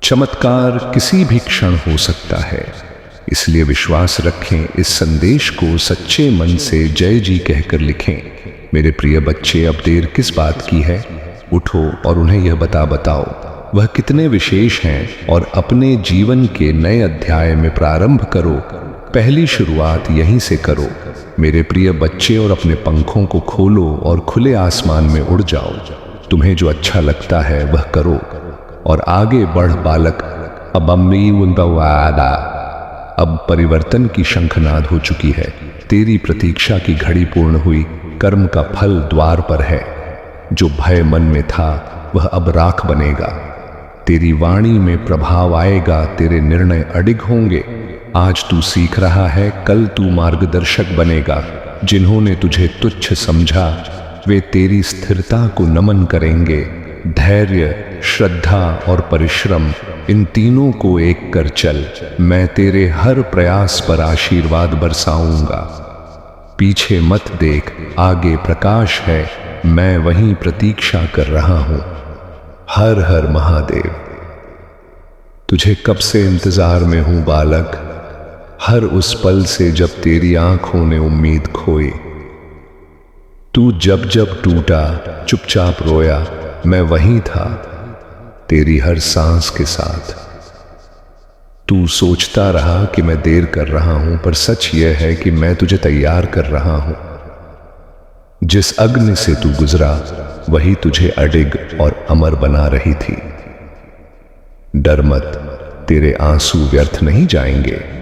चमत्कार किसी भी क्षण हो सकता है, इसलिए विश्वास रखें। इस संदेश को सच्चे मन से जय जी कहकर लिखें। मेरे प्रिय बच्चे, अब देर किस बात की है? उठो और उन्हें यह बताओ वह कितने विशेष हैं और अपने जीवन के नए अध्याय में प्रारंभ करो। पहली शुरुआत यहीं से करो मेरे प्रिय बच्चे, और अपने पंखों को खोलो और खुले आसमान में उड़ जाओ। तुम्हें जो अच्छा लगता है वह करो और आगे बढ़ बालक। अब परिवर्तन की शंखनाद हो चुकी है। तेरी प्रतीक्षा की घड़ी पूर्ण हुई। कर्म का फल द्वार पर है। जो भय मन में था वह अब राख बनेगा। तेरी वाणी में प्रभाव आएगा। तेरे निर्णय अडिग होंगे। आज तू सीख रहा है, कल तू मार्गदर्शक बनेगा। जिन्होंने तुझे तुच्छ समझा वे तेरी स्थिरता को नमन करेंगे। धैर्य, श्रद्धा और परिश्रम, इन तीनों को एक कर चल। मैं तेरे हर प्रयास पर आशीर्वाद बरसाऊंगा। पीछे मत देख, आगे प्रकाश है। मैं वहीं प्रतीक्षा कर रहा हूं। हर हर महादेव। तुझे कब से इंतजार में हूं बालक, हर उस पल से जब तेरी आंखों ने उम्मीद खोई। तू जब जब टूटा, चुपचाप रोया, मैं वहीं था तेरी हर सांस के साथ। तू सोचता रहा कि मैं देर कर रहा हूं, पर सच यह है कि मैं तुझे तैयार कर रहा हूं। जिस अग्नि से तू गुजरा वही तुझे अडिग और अमर बना रही थी। डर मत, तेरे आंसू व्यर्थ नहीं जाएंगे।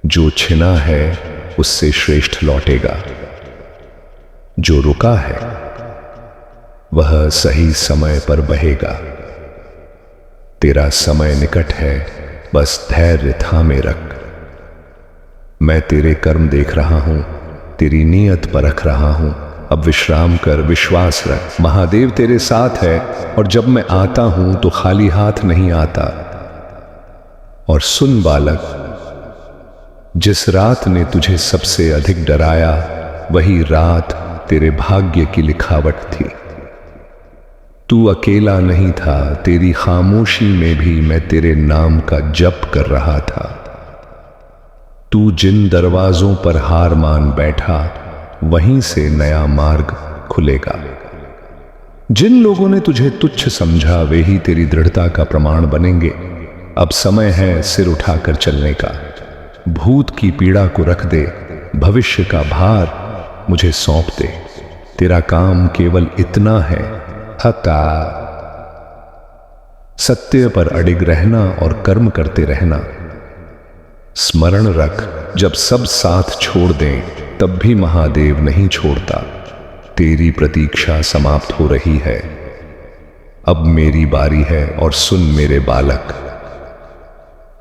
जो छिना है उससे श्रेष्ठ लौटेगा। जो रुका है वह सही समय पर बहेगा। तेरा समय निकट है, बस धैर्य थामे रख। मैं तेरे कर्म देख रहा हूं, तेरी नीयत परख रहा हूं। अब विश्राम कर, विश्वास रख। महादेव तेरे साथ है, और जब मैं आता हूं तो खाली हाथ नहीं आता। और सुन बालक, जिस रात ने तुझे सबसे अधिक डराया वही रात तेरे भाग्य की लिखावट थी। तू अकेला नहीं था। तेरी खामोशी में भी मैं तेरे नाम का जप कर रहा था। तू जिन दरवाजों पर हार मान बैठा वहीं से नया मार्ग खुलेगा। जिन लोगों ने तुझे तुच्छ समझा वे ही तेरी दृढ़ता का प्रमाण बनेंगे। अब समय है सिर उठाकर चलने का। भूत की पीड़ा को रख दे, भविष्य का भार मुझे सौंप दे। तेरा काम केवल इतना है, हता सत्य पर अडिग रहना और कर्म करते रहना। स्मरण रख, जब सब साथ छोड़ दें तब भी महादेव नहीं छोड़ता। तेरी प्रतीक्षा समाप्त हो रही है। अब मेरी बारी है, और सुन मेरे बालक,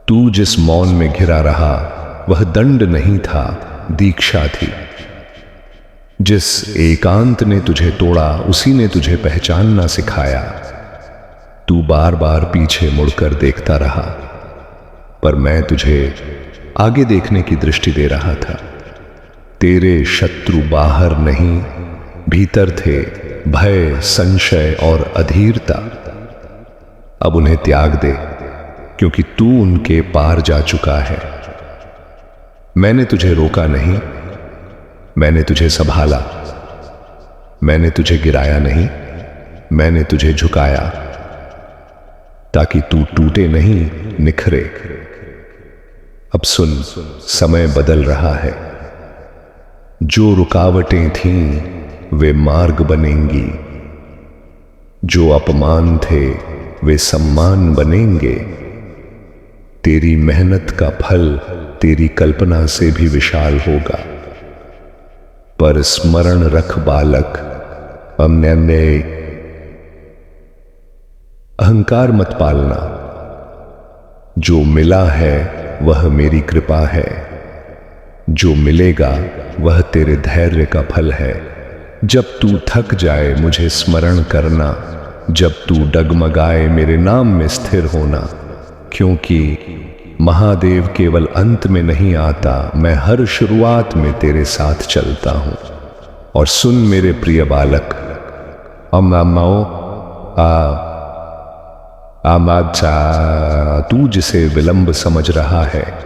तू जिस मौन में घिरा रहा वह दंड नहीं था, दीक्षा थी। जिस एकांत ने तुझे तोड़ा उसी ने तुझे पहचानना सिखाया। तू बार बार पीछे मुड़कर देखता रहा, पर मैं तुझे आगे देखने की दृष्टि दे रहा था। तेरे शत्रु बाहर नहीं भीतर थे, भय, संशय और अधीरता। अब उन्हें त्याग दे, क्योंकि तू उनके पार जा चुका है। मैंने तुझे रोका नहीं, मैंने तुझे संभाला। मैंने तुझे गिराया नहीं, मैंने तुझे झुकाया, ताकि तू टूटे नहीं, निखरे। अब सुन, समय बदल रहा है। जो रुकावटें थीं वे मार्ग बनेंगी। जो अपमान थे वे सम्मान बनेंगे। तेरी मेहनत का फल तेरी कल्पना से भी विशाल होगा। पर स्मरण रख बालक, हमने अहंकार मत पालना। जो मिला है वह मेरी कृपा है। जो मिलेगा वह तेरे धैर्य का फल है। जब तू थक जाए मुझे स्मरण करना। जब तू डगमगाए मेरे नाम में स्थिर होना। क्योंकि महादेव केवल अंत में नहीं आता, मैं हर शुरुआत में तेरे साथ चलता हूं। और सुन मेरे प्रिय बालक, तू जिसे विलंब समझ रहा है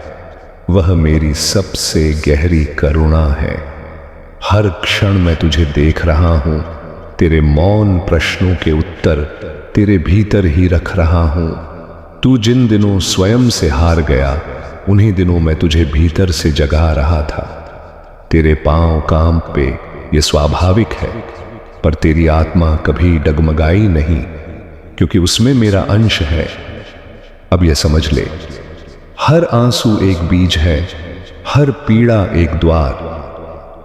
वह मेरी सबसे गहरी करुणा है। हर क्षण मैं तुझे देख रहा हूं। तेरे मौन प्रश्नों के उत्तर तेरे भीतर ही रख रहा हूं। तू जिन दिनों स्वयं से हार गया उन्हीं दिनों मैं तुझे भीतर से जगा रहा था। तेरे पांव कांप पे, ये स्वाभाविक है, पर तेरी आत्मा कभी डगमगाई नहीं, क्योंकि उसमें मेरा अंश है। अब यह समझ ले, हर आंसू एक बीज है, हर पीड़ा एक द्वार।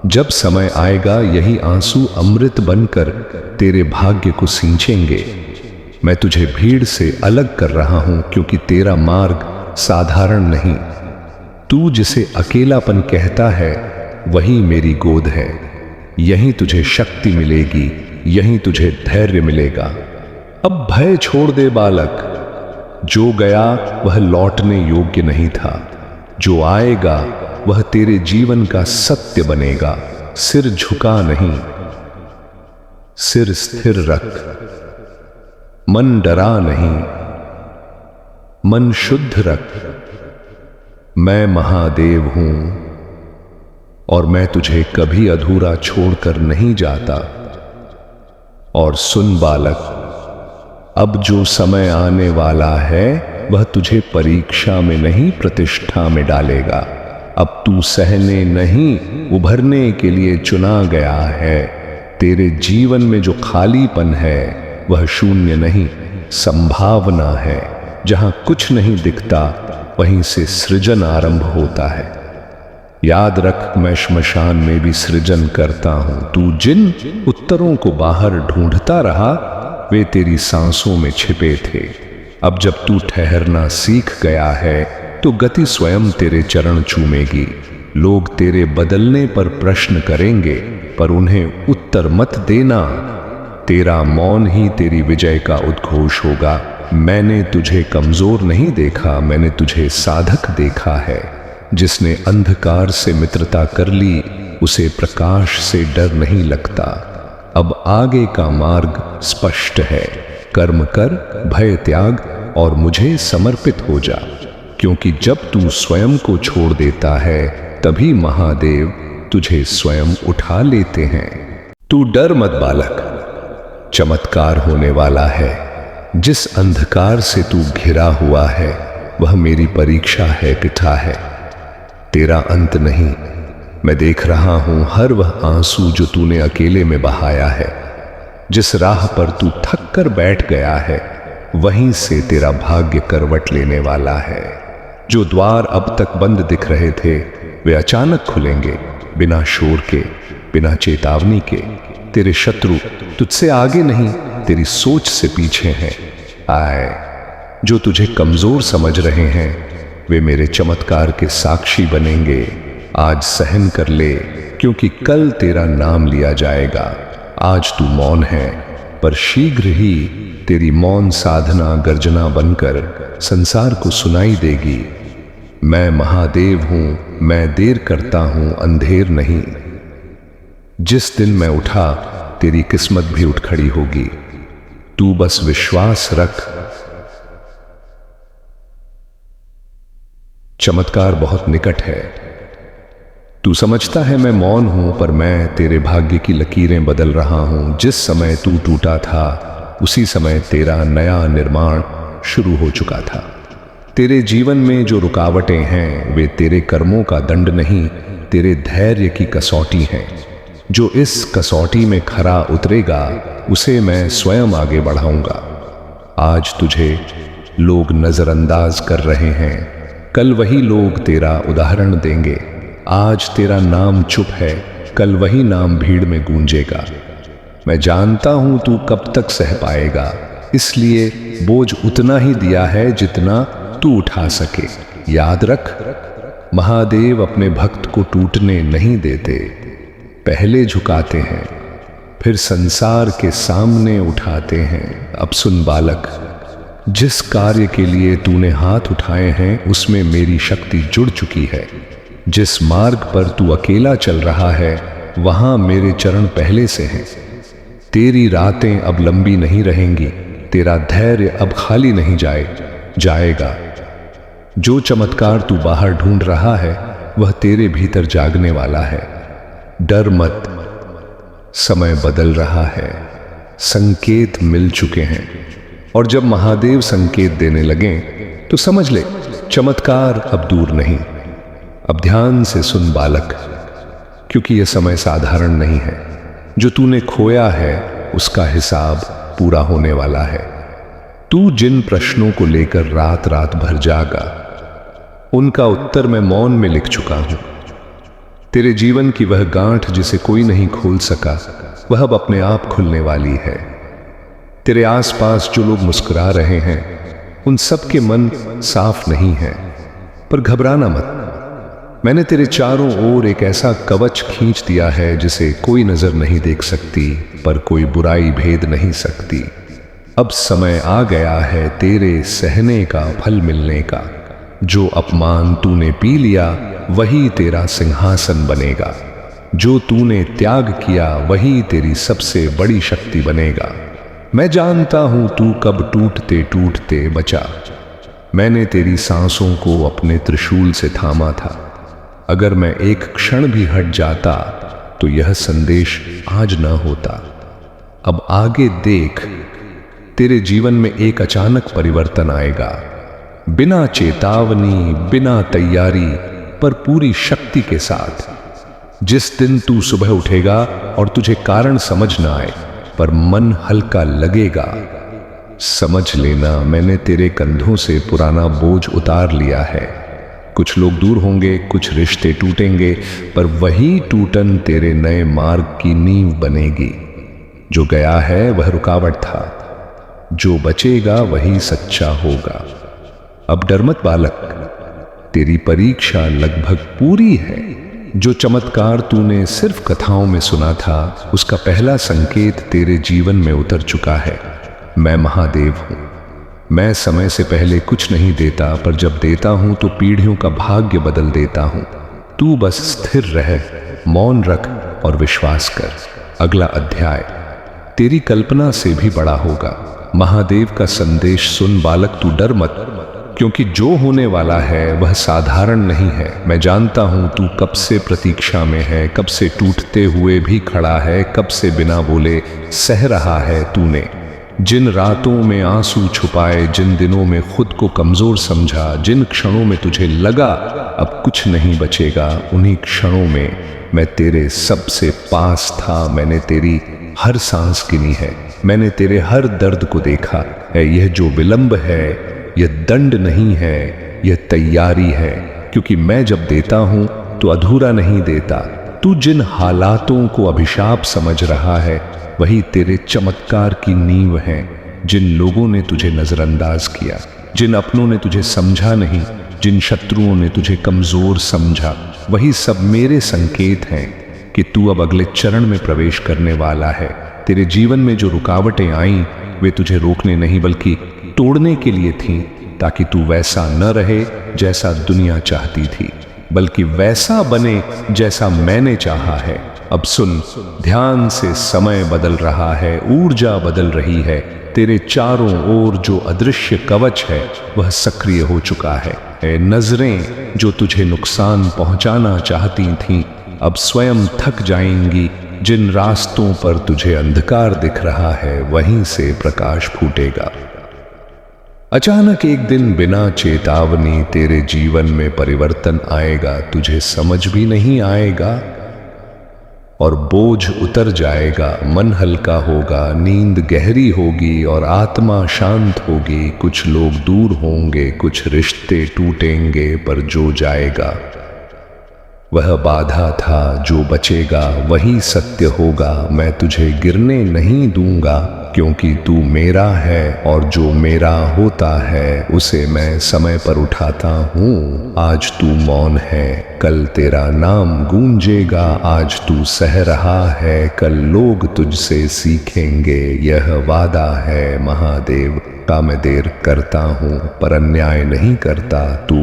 जब समय आएगा यही आंसू अमृत बनकर तेरे भाग्य को सींचेंगे। मैं तुझे भीड़ से अलग कर रहा हूं, क्योंकि तेरा मार्ग साधारण नहीं। तू जिसे अकेलापन कहता है वही मेरी गोद है। यहीं तुझे शक्ति मिलेगी, यहीं तुझे धैर्य मिलेगा। अब भय छोड़ दे बालक, जो गया वह लौटने योग्य नहीं था, जो आएगा वह तेरे जीवन का सत्य बनेगा। सिर झुका नहीं, सिर स्थिर रख, मन डरा नहीं, मन शुद्ध रख। मैं महादेव हूं और मैं तुझे कभी अधूरा छोड़कर नहीं जाता। और सुन बालक, अब जो समय आने वाला है वह तुझे परीक्षा में नहीं प्रतिष्ठा में डालेगा। अब तू सहने नहीं, उभरने के लिए चुना गया है। तेरे जीवन में जो खालीपन है वह शून्य नहीं, संभावना है। जहां कुछ नहीं दिखता वहीं से सृजन आरंभ होता है। याद रख, मैं श्मशान में भी सृजन करता हूं। तू जिन उत्तरों को बाहर ढूंढता रहा वे तेरी सांसों में छिपे थे। अब जब तू ठहरना सीख गया है तो गति स्वयं तेरे चरण चूमेगी। लोग तेरे बदलने पर प्रश्न करेंगे, पर उन्हें उत्तर मत देना। तेरा मौन ही तेरी विजय का उद्घोष होगा। मैंने तुझे कमजोर नहीं देखा, मैंने तुझे साधक देखा है। जिसने अंधकार से मित्रता कर ली उसे प्रकाश से डर नहीं लगता। अब आगे का मार्ग स्पष्ट है। कर्म कर, भय त्याग और मुझे समर्पित हो जा, क्योंकि जब तू स्वयं को छोड़ देता है तभी महादेव तुझे स्वयं उठा लेते हैं। तू डर मत बालक, चमत्कार होने वाला है। जिस अंधकार से तू घिरा हुआ है वह मेरी परीक्षा है, पिता है, तेरा अंत नहीं। मैं देख रहा हूं हर वह आंसू जो तूने अकेले में बहाया है। जिस राह पर तू थक कर बैठ गया है वहीं से तेरा भाग्य करवट लेने वाला है। जो द्वार अब तक बंद दिख रहे थे वे अचानक खुलेंगे, बिना शोर के, बिना चेतावनी के। तेरे शत्रु तुझसे आगे नहीं, तेरी सोच से पीछे हैं। आए, जो तुझे कमजोर समझ रहे हैं वे मेरे चमत्कार के साक्षी बनेंगे। आज सहन कर ले, क्योंकि कल तेरा नाम लिया जाएगा। आज तू मौन है, पर शीघ्र ही तेरी मौन साधना गर्जना बनकर संसार को सुनाई देगी। मैं महादेव हूं, मैं देर करता हूं, अंधेर नहीं। जिस दिन मैं उठा तेरी किस्मत भी उठ खड़ी होगी। तू बस विश्वास रख। चमत्कार बहुत निकट है। तू समझता है मैं मौन हूं, पर मैं तेरे भाग्य की लकीरें बदल रहा हूं। जिस समय तू टूटा था उसी समय तेरा नया निर्माण शुरू हो चुका था। तेरे जीवन में जो रुकावटें हैं वे तेरे कर्मों का दंड नहीं, तेरे धैर्य की कसौटी हैं। जो इस कसौटी में खरा उतरेगा उसे मैं स्वयं आगे बढ़ाऊंगा। आज तुझे लोग नजरअंदाज कर रहे हैं, कल वही लोग तेरा उदाहरण देंगे। आज तेरा नाम चुप है, कल वही नाम भीड़ में गूंजेगा। मैं जानता हूं तू कब तक सह पाएगा, इसलिए बोझ उतना ही दिया है जितना तू उठा सके। याद रख, महादेव अपने भक्त को टूटने नहीं देते, पहले झुकाते हैं फिर संसार के सामने उठाते हैं। अब सुन बालक, जिस कार्य के लिए तूने हाथ उठाए हैं उसमें मेरी शक्ति जुड़ चुकी है। जिस मार्ग पर तू अकेला चल रहा है वहां मेरे चरण पहले से हैं। तेरी रातें अब लंबी नहीं रहेंगी, तेरा धैर्य अब खाली नहीं जाएगा। जो चमत्कार तू बाहर ढूंढ रहा है वह तेरे भीतर जागने वाला है। डर मत, समय बदल रहा है, संकेत मिल चुके हैं। और जब महादेव संकेत देने लगें तो समझ ले चमत्कार अब दूर नहीं। अब ध्यान से सुन बालक, क्योंकि यह समय साधारण नहीं है। जो तूने खोया है उसका हिसाब पूरा होने वाला है। तू जिन प्रश्नों को लेकर रात रात भर जागा, उनका उत्तर मैं मौन में लिख चुका हूं। तेरे जीवन की वह गांठ जिसे कोई नहीं खोल सका, वह अब अपने आप खुलने वाली है। तेरे आसपास जो लोग मुस्कुरा रहे हैं, उन सब के मन साफ नहीं है, पर घबराना मत। मैंने तेरे चारों ओर एक ऐसा कवच खींच दिया है जिसे कोई नजर नहीं देख सकती, पर कोई बुराई भेद नहीं सकती। अब समय आ गया है तेरे सहने का फल मिलने का। जो अपमान तूने पी लिया वही तेरा सिंहासन बनेगा। जो तूने त्याग किया वही तेरी सबसे बड़ी शक्ति बनेगा। मैं जानता हूं तू कब टूटते टूटते बचा। मैंने तेरी सांसों को अपने त्रिशूल से थामा था। अगर मैं एक क्षण भी हट जाता तो यह संदेश आज न होता। अब आगे देख, तेरे जीवन में एक अचानक परिवर्तन आएगा, बिना चेतावनी, बिना तैयारी, पर पूरी शक्ति के साथ। जिस दिन तू सुबह उठेगा और तुझे कारण समझ ना आए, पर मन हल्का लगेगा, समझ लेना मैंने तेरे कंधों से पुराना बोझ उतार लिया है। कुछ लोग दूर होंगे, कुछ रिश्ते टूटेंगे, पर वही टूटन तेरे नए मार्ग की नींव बनेगी। जो गया है वह रुकावट था, जो बचेगा वही सच्चा होगा। अब डर मत बालक, तेरी परीक्षा लगभग पूरी है। जो चमत्कार तूने सिर्फ कथाओं में सुना था, उसका पहला संकेत तेरे जीवन में उतर चुका है। मैं महादेव हूं। मैं समय से पहले कुछ नहीं देता, पर जब देता हूं तो पीढ़ियों का भाग्य बदल देता हूं। तू बस स्थिर रह, मौन रख और विश्वास कर। अगला अध्याय तेरी कल्पना से भी बड़ा होगा। महादेव का संदेश सुन बालक, तू डर मत, क्योंकि जो होने वाला है वह साधारण नहीं है। मैं जानता हूं तू कब से प्रतीक्षा में है, कब से टूटते हुए भी खड़ा है, कब से बिना बोले सह रहा है तूने। जिन रातों में आंसू छुपाए, जिन दिनों में खुद को कमजोर समझा, जिन क्षणों में तुझे लगा अब कुछ नहीं बचेगा, उन्हीं क्षणों में मैं तेरे सबसे पास था। मैंने तेरी हर सांस गिनी है, मैंने तेरे हर दर्द को देखा है। यह जो विलंब है यह दंड नहीं है, यह तैयारी है। क्योंकि मैं जब देता हूं तो अधूरा नहीं देता। तू जिन हालातों को अभिशाप समझ रहा है, वही तेरे चमत्कार की नींव है। जिन लोगों ने तुझे नजरअंदाज किया, जिन अपनों ने तुझे समझा नहीं, जिन शत्रुओं ने तुझे कमजोर समझा, वही सब मेरे संकेत हैं कि तू अब अगले चरण में प्रवेश करने वाला है। तेरे जीवन में जो रुकावटें आईं, वे तुझे रोकने नहीं बल्कि तोड़ने के लिए थीं, ताकि तू वैसा न रहे जैसा दुनिया चाहती थी, बल्कि वैसा बने जैसा मैंने चाहा है। अब सुन, ध्यान से समय बदल रहा है, ऊर्जा बदल रही है। तेरे चारों ओर जो अदृश्य कवच है वह सक्रिय हो चुका है। नजरें जो तुझे नुकसान पहुंचाना चाहती थीं, अब स्वयं थक जाएंगी। जिन रास्तों पर तुझे अंधकार दिख रहा है, वहीं से प्रकाश फूटेगा। अचानक एक दिन बिना चेतावनी तेरे जीवन में परिवर्तन आएगा। तुझे समझ भी नहीं आएगा और बोझ उतर जाएगा। मन हल्का होगा, नींद गहरी होगी और आत्मा शांत होगी। कुछ लोग दूर होंगे, कुछ रिश्ते टूटेंगे, पर जो जाएगा वह बाधा था। जो बचेगा वही सत्य होगा। मैं तुझे गिरने नहीं दूंगा, क्योंकि तू मेरा है और जो मेरा होता है उसे मैं समय पर उठाता हूँ। आज तू मौन है, कल तेरा नाम गूंजेगा। आज तू सह रहा है, कल लोग तुझसे सीखेंगे। यह वादा है महादेव का, मैं देर करता हूँ पर अन्याय नहीं करता। तू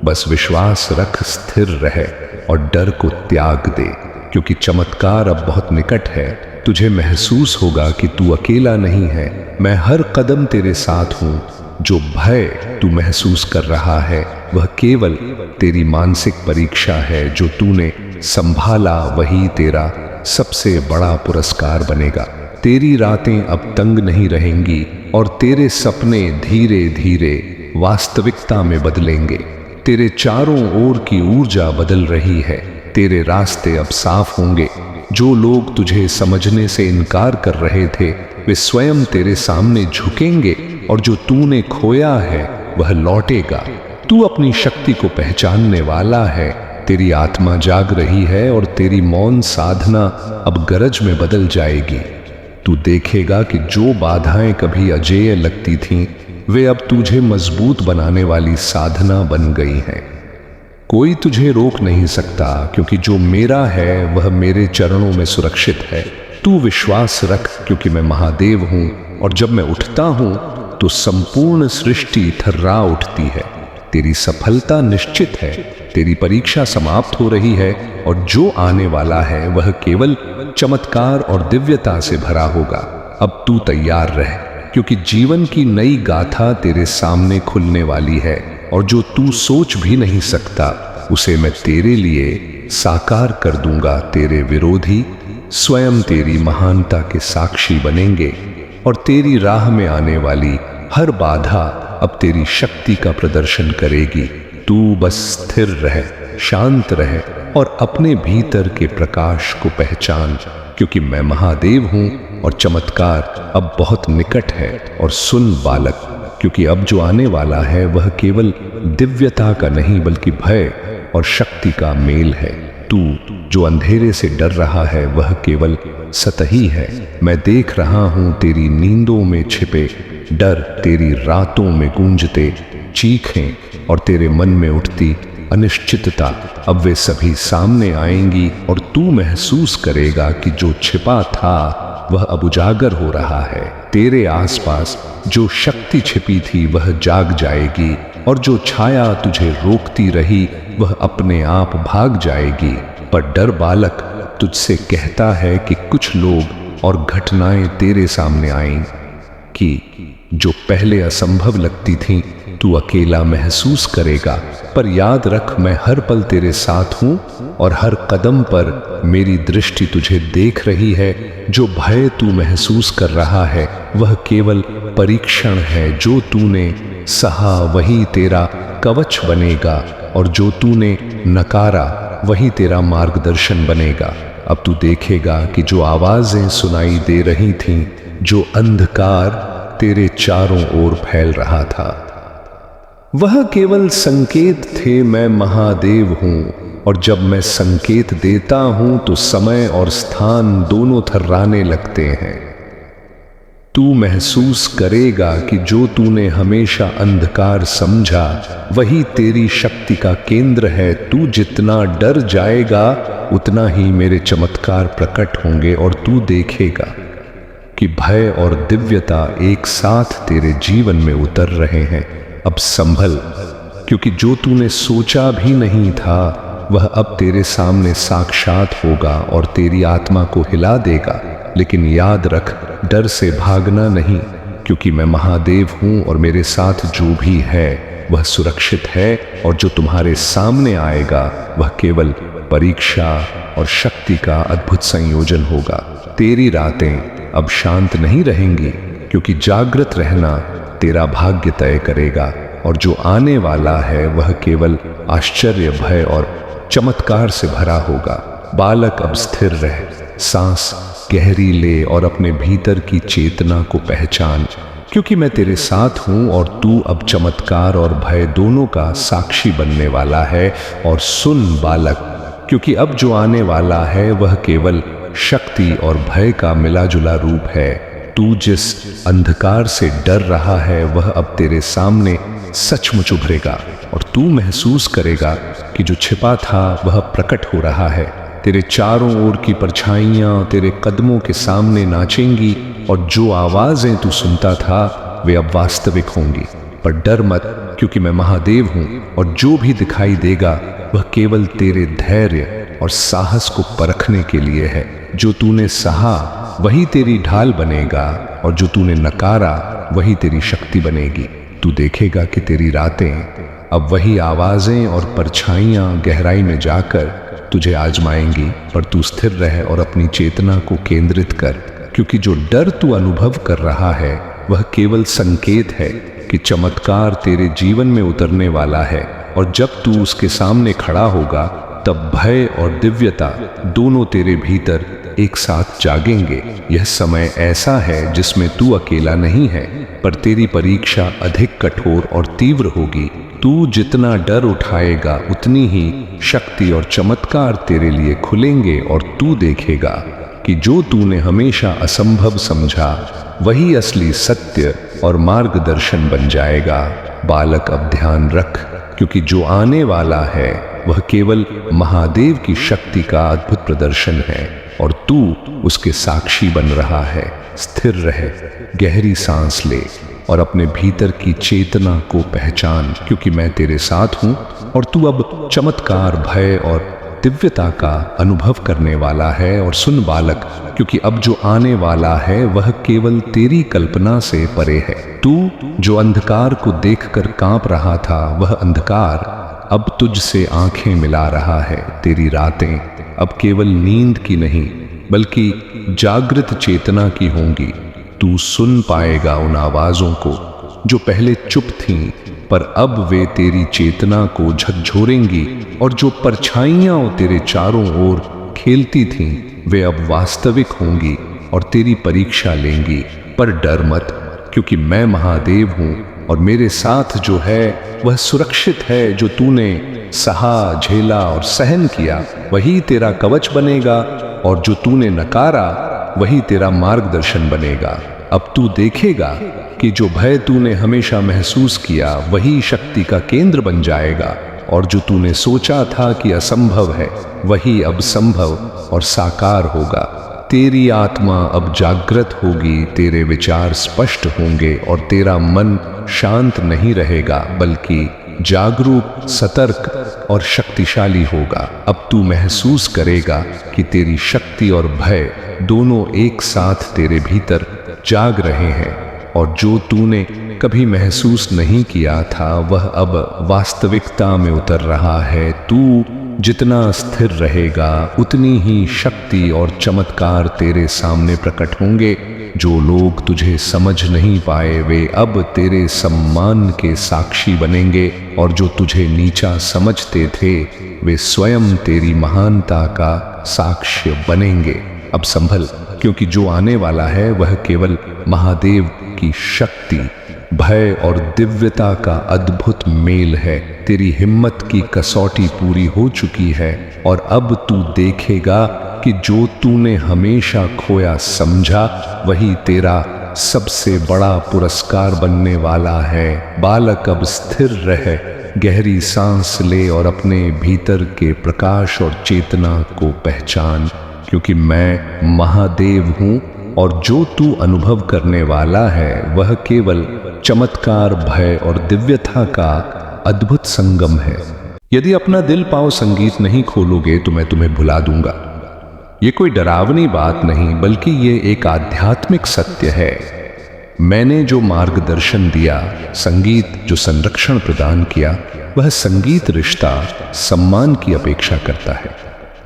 बस विश्वास रख, स्थिर रहे और डर को त्याग दे, क्योंकि चमत्कार अब बहुत निकट है। तुझे महसूस होगा कि तू अकेला नहीं है, मैं हर कदम तेरे साथ हूं। जो भय तू महसूस कर रहा है वह केवल तेरी मानसिक परीक्षा है। जो तूने संभाला वही तेरा सबसे बड़ा पुरस्कार बनेगा। तेरी रातें अब तंग नहीं रहेंगी और तेरे सपने धीरे धीरे वास्तविकता में बदलेंगे। तेरे चारों ओर की ऊर्जा बदल रही है। तेरे रास्ते अब साफ होंगे। जो लोग तुझे समझने से इनकार कर रहे थे वे स्वयं तेरे सामने झुकेंगे और जो तूने खोया है वह लौटेगा। तू अपनी शक्ति को पहचानने वाला है। तेरी आत्मा जाग रही है और तेरी मौन साधना अब गरज में बदल जाएगी। तू देखेगा कि जो बाधाएं कभी अजेय लगती थीं वे अब तुझे मजबूत बनाने वाली साधना बन गई हैं। कोई तुझे रोक नहीं सकता क्योंकि जो मेरा है वह मेरे चरणों में सुरक्षित है। तू विश्वास रख क्योंकि मैं महादेव हूं और जब मैं उठता हूं तो संपूर्ण सृष्टि थर्रा उठती है। तेरी सफलता निश्चित है। तेरी परीक्षा समाप्त हो रही है और जो आने वाला है वह केवल चमत्कार और दिव्यता से भरा होगा। अब तू तैयार रह क्योंकि जीवन की नई गाथा तेरे सामने खुलने वाली है और जो तू सोच भी नहीं सकता उसे मैं तेरे लिए साकार कर दूंगा। तेरे विरोधी स्वयं तेरी महानता के साक्षी बनेंगे और तेरी राह में आने वाली हर बाधा अब तेरी शक्ति का प्रदर्शन करेगी। तू बस स्थिर रह, शांत रह और अपने भीतर के प्रकाश को पहचान क्योंकि मैं महादेव हूं और चमत्कार अब बहुत निकट है। और सुन बालक, क्योंकि अब जो आने वाला है वह केवल दिव्यता का नहीं बल्कि भय और शक्ति का मेल है। तू जो अंधेरे से डर रहा है वह केवल सतही है। मैं देख रहा हूं तेरी नींदों में छिपे डर, तेरी रातों में गूंजते चीखें और तेरे मन में उठती अनिश्चितता। अब वे सभी सामने आएंगी और तू महसूस करेगा कि जो छिपा था वह अब उजागर हो रहा है। तेरे आसपास जो शक्ति छिपी थी वह जाग जाएगी और जो छाया तुझे रोकती रही वह अपने आप भाग जाएगी। पर डर बालक तुझसे कहता है कि कुछ लोग और घटनाएं तेरे सामने आएं कि जो पहले असंभव लगती थीं तू अकेला महसूस करेगा। पर याद रख, मैं हर पल तेरे साथ हूं और हर कदम पर मेरी दृष्टि तुझे देख रही है। जो भय तू महसूस कर रहा है वह केवल परीक्षण है। जो तूने सहा वही तेरा कवच बनेगा और जो तूने नकारा वही तेरा मार्गदर्शन बनेगा। अब तू देखेगा कि जो आवाजें सुनाई दे रही थीं, जो अंधकार तेरे चारों ओर फैल रहा था, वह केवल संकेत थे। मैं महादेव हूं और जब मैं संकेत देता हूं तो समय और स्थान दोनों थर्राने लगते हैं। तू महसूस करेगा कि जो तूने हमेशा अंधकार समझा वही तेरी शक्ति का केंद्र है। तू जितना डर जाएगा उतना ही मेरे चमत्कार प्रकट होंगे और तू देखेगा कि भय और दिव्यता एक साथ तेरे जीवन में उतर रहे हैं। अब संभल, क्योंकि जो तूने सोचा भी नहीं था वह अब तेरे सामने साक्षात होगा और तेरी आत्मा को हिला देगा। लेकिन याद रख, डर से भागना नहीं, क्योंकि मैं महादेव हूं और मेरे साथ जो भी है वह सुरक्षित है और जो तुम्हारे सामने आएगा वह केवल परीक्षा और शक्ति का अद्भुत संयोजन होगा। तेरी रातें अब शांत नहीं रहेंगी क्योंकि जागृत रहना तेरा भाग्य तय करेगा और जो आने वाला है वह केवल आश्चर्य, भय और चमत्कार से भरा होगा। बालक, अब स्थिर रह, सांस गहरी ले और अपने भीतर की चेतना को पहचान, क्योंकि मैं तेरे साथ हूं और तू अब चमत्कार और भय दोनों का साक्षी बनने वाला है। और सुन बालक, क्योंकि अब जो आने वाला है वह केवल शक्ति और भय का मिला जुला रूप है। तू जिस अंधकार से डर रहा है वह अब तेरे सामने सचमुच उभरेगा और तू महसूस करेगा कि जो छिपा था वह प्रकट हो रहा है। तेरे चारों ओर की परछाइयां तेरे कदमों के सामने नाचेंगी और जो आवाजें तू सुनता था वे अब वास्तविक होंगी। पर डर मत, क्योंकि मैं महादेव हूं और जो भी दिखाई देगा वह केवल तेरे धैर्य और साहस को परखने के लिए है। जो तूने सहा वही तेरी ढाल बनेगा और जो तूने नकारा वही तेरी शक्ति बनेगी। तू देखेगा कि तेरी रातें अब वही आवाजें और परछाइयां गहराई में जाकर तुझे आजमाएंगी। पर तू स्थिर रह और अपनी चेतना को केंद्रित कर, क्योंकि जो डर तू अनुभव कर रहा है वह केवल संकेत है क्योंकि चमत्कार तेरे जीवन में उतरने वाला है, और जब तू उसके सामने खड़ा होगा तब भय और दिव्यता दोनों तेरे भीतर एक साथ जागेंगे। यह समय ऐसा है जिसमें तू अकेला नहीं है, पर तेरी परीक्षा अधिक कठोर और तीव्र होगी। तू जितना डर उठाएगा उतनी ही शक्ति और चमत्कार तेरे लिए खुलेंगे, और तू देखेगा कि जो तूने हमेशा असंभव समझा वही असली सत्य और मार्गदर्शन बन जाएगा। बालक, अब ध्यान रख, क्योंकि जो आने वाला है वह केवल महादेव की शक्ति का अद्भुत प्रदर्शन है, और तू उसके साक्षी बन रहा है। स्थिर रहे, गहरी सांस ले और अपने भीतर की चेतना को पहचान, क्योंकि मैं तेरे साथ हूं और तू अब चमत्कार, भय और दिव्यता का अनुभव करने वाला है। और सुन बालक, क्योंकि अब जो आने वाला है वह केवल तेरी कल्पना से परे है। तू जो अंधकार को देखकर कांप रहा था, वह अंधकार अब तुझसे आंखें मिला रहा है। तेरी रातें अब केवल नींद की नहीं बल्कि जागृत चेतना की होंगी। तू सुन पाएगा उन आवाजों को जो पहले चुप थीं, पर अब वे तेरी चेतना को झकझोरेंगी, और जो परछाइयां तेरे चारों ओर खेलती थीं वे अब वास्तविक होंगी और तेरी परीक्षा लेंगी। पर डर मत, क्योंकि मैं महादेव हूं और मेरे साथ जो है वह सुरक्षित है। जो तूने सहा, झेला और सहन किया वही तेरा कवच बनेगा, और जो तूने नकारा वही तेरा मार्गदर्शन बनेगा। अब तू देखेगा कि जो भय तूने हमेशा महसूस किया वही शक्ति का केंद्र बन जाएगा, और जो तूने सोचा था कि असंभव है वही अब संभव और साकार होगा। तेरी आत्मा अब जागृत होगी, तेरे विचार स्पष्ट होंगे, और तेरा मन शांत नहीं रहेगा बल्कि जागरूक, सतर्क और शक्तिशाली होगा। अब तू महसूस करेगा कि तेरी शक्ति और भय दोनों एक साथ तेरे भीतर जाग रहे हैं, और जो तूने कभी महसूस नहीं किया था वह अब वास्तविकता में उतर रहा है। तू जितना स्थिर रहेगा उतनी ही शक्ति और चमत्कार तेरे सामने प्रकट होंगे। जो लोग तुझे समझ नहीं पाए वे अब तेरे सम्मान के साक्षी बनेंगे, और जो तुझे नीचा समझते थे वे स्वयं तेरी महानता का साक्ष्य बनेंगे। अब संभल, क्योंकि जो आने वाला है वह केवल महादेव की शक्ति, भय और दिव्यता का अद्भुत मेल है। तेरी हिम्मत की कसौटी पूरी हो चुकी है, और अब तू देखेगा कि जो तूने हमेशा खोया समझा वही तेरा सबसे बड़ा पुरस्कार बनने वाला है। बालक, अब स्थिर रह, गहरी सांस ले और अपने भीतर के प्रकाश और चेतना को पहचान, क्योंकि मैं महादेव हूं, और जो तू अनुभव करने वाला है वह केवल चमत्कार, भय और दिव्यता का अद्भुत संगम है। यदि अपना दिल पाओ संगीत नहीं खोलोगे तो मैं तुम्हें भुला दूंगा। ये कोई डरावनी बात नहीं बल्कि ये एक आध्यात्मिक सत्य है। मैंने जो मार्गदर्शन दिया, संगीत जो संरक्षण प्रदान किया, वह संगीत रिश्ता सम्मान की अपेक्षा करता है,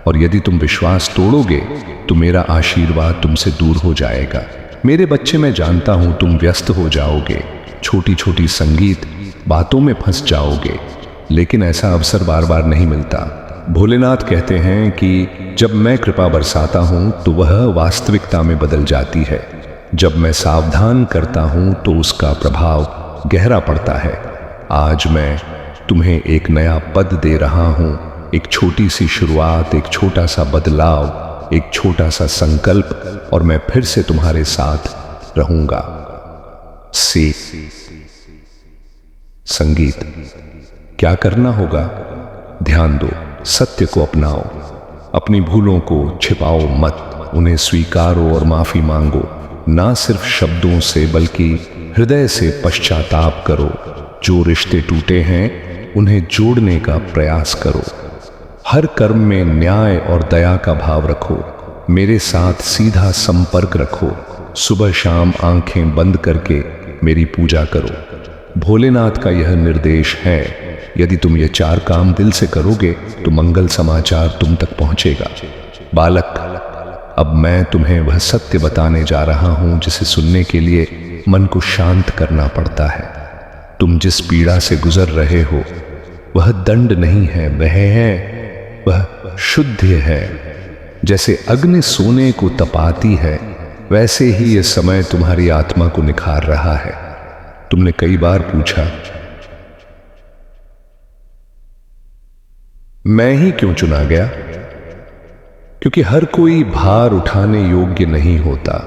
और यदि तुम विश्वास तोड़ोगे तो मेरा आशीर्वाद तुमसे दूर हो जाएगा। मेरे बच्चे, मैं जानता हूं तुम व्यस्त हो जाओगे, छोटी छोटी संगीत बातों में फंस जाओगे, लेकिन ऐसा अवसर बार बार नहीं मिलता। भोलेनाथ कहते हैं कि जब मैं कृपा बरसाता हूं तो वह वास्तविकता में बदल जाती है। जब मैं सावधान करता हूं तो उसका प्रभाव गहरा पड़ता है। आज मैं तुम्हें एक नया पद दे रहा हूं, एक छोटी सी शुरुआत, एक छोटा सा बदलाव, एक छोटा सा संकल्प, और मैं फिर से तुम्हारे साथ रहूंगा। संगीत, क्या करना होगा? ध्यान दो, सत्य को अपनाओ, अपनी भूलों को छिपाओ मत, उन्हें स्वीकारो और माफी मांगो। ना सिर्फ शब्दों से बल्कि हृदय से पश्चाताप करो। जो रिश्ते टूटे हैं उन्हें जोड़ने का प्रयास करो। हर कर्म में न्याय और दया का भाव रखो। मेरे साथ सीधा संपर्क रखो। सुबह शाम आंखें बंद करके मेरी पूजा करो। भोलेनाथ का यह निर्देश है। यदि तुम ये 4 काम दिल से करोगे तो मंगल समाचार तुम तक पहुंचेगा। बालक, अब मैं तुम्हें वह सत्य बताने जा रहा हूं जिसे सुनने के लिए मन को शांत करना पड़ता है। तुम जिस पीड़ा से गुजर रहे हो वह दंड नहीं है, वह शुद्ध है। जैसे अग्नि सोने को तपाती है, वैसे ही यह समय तुम्हारी आत्मा को निखार रहा है। तुमने कई बार पूछा, मैं ही क्यों चुना गया? क्योंकि हर कोई भार उठाने योग्य नहीं होता।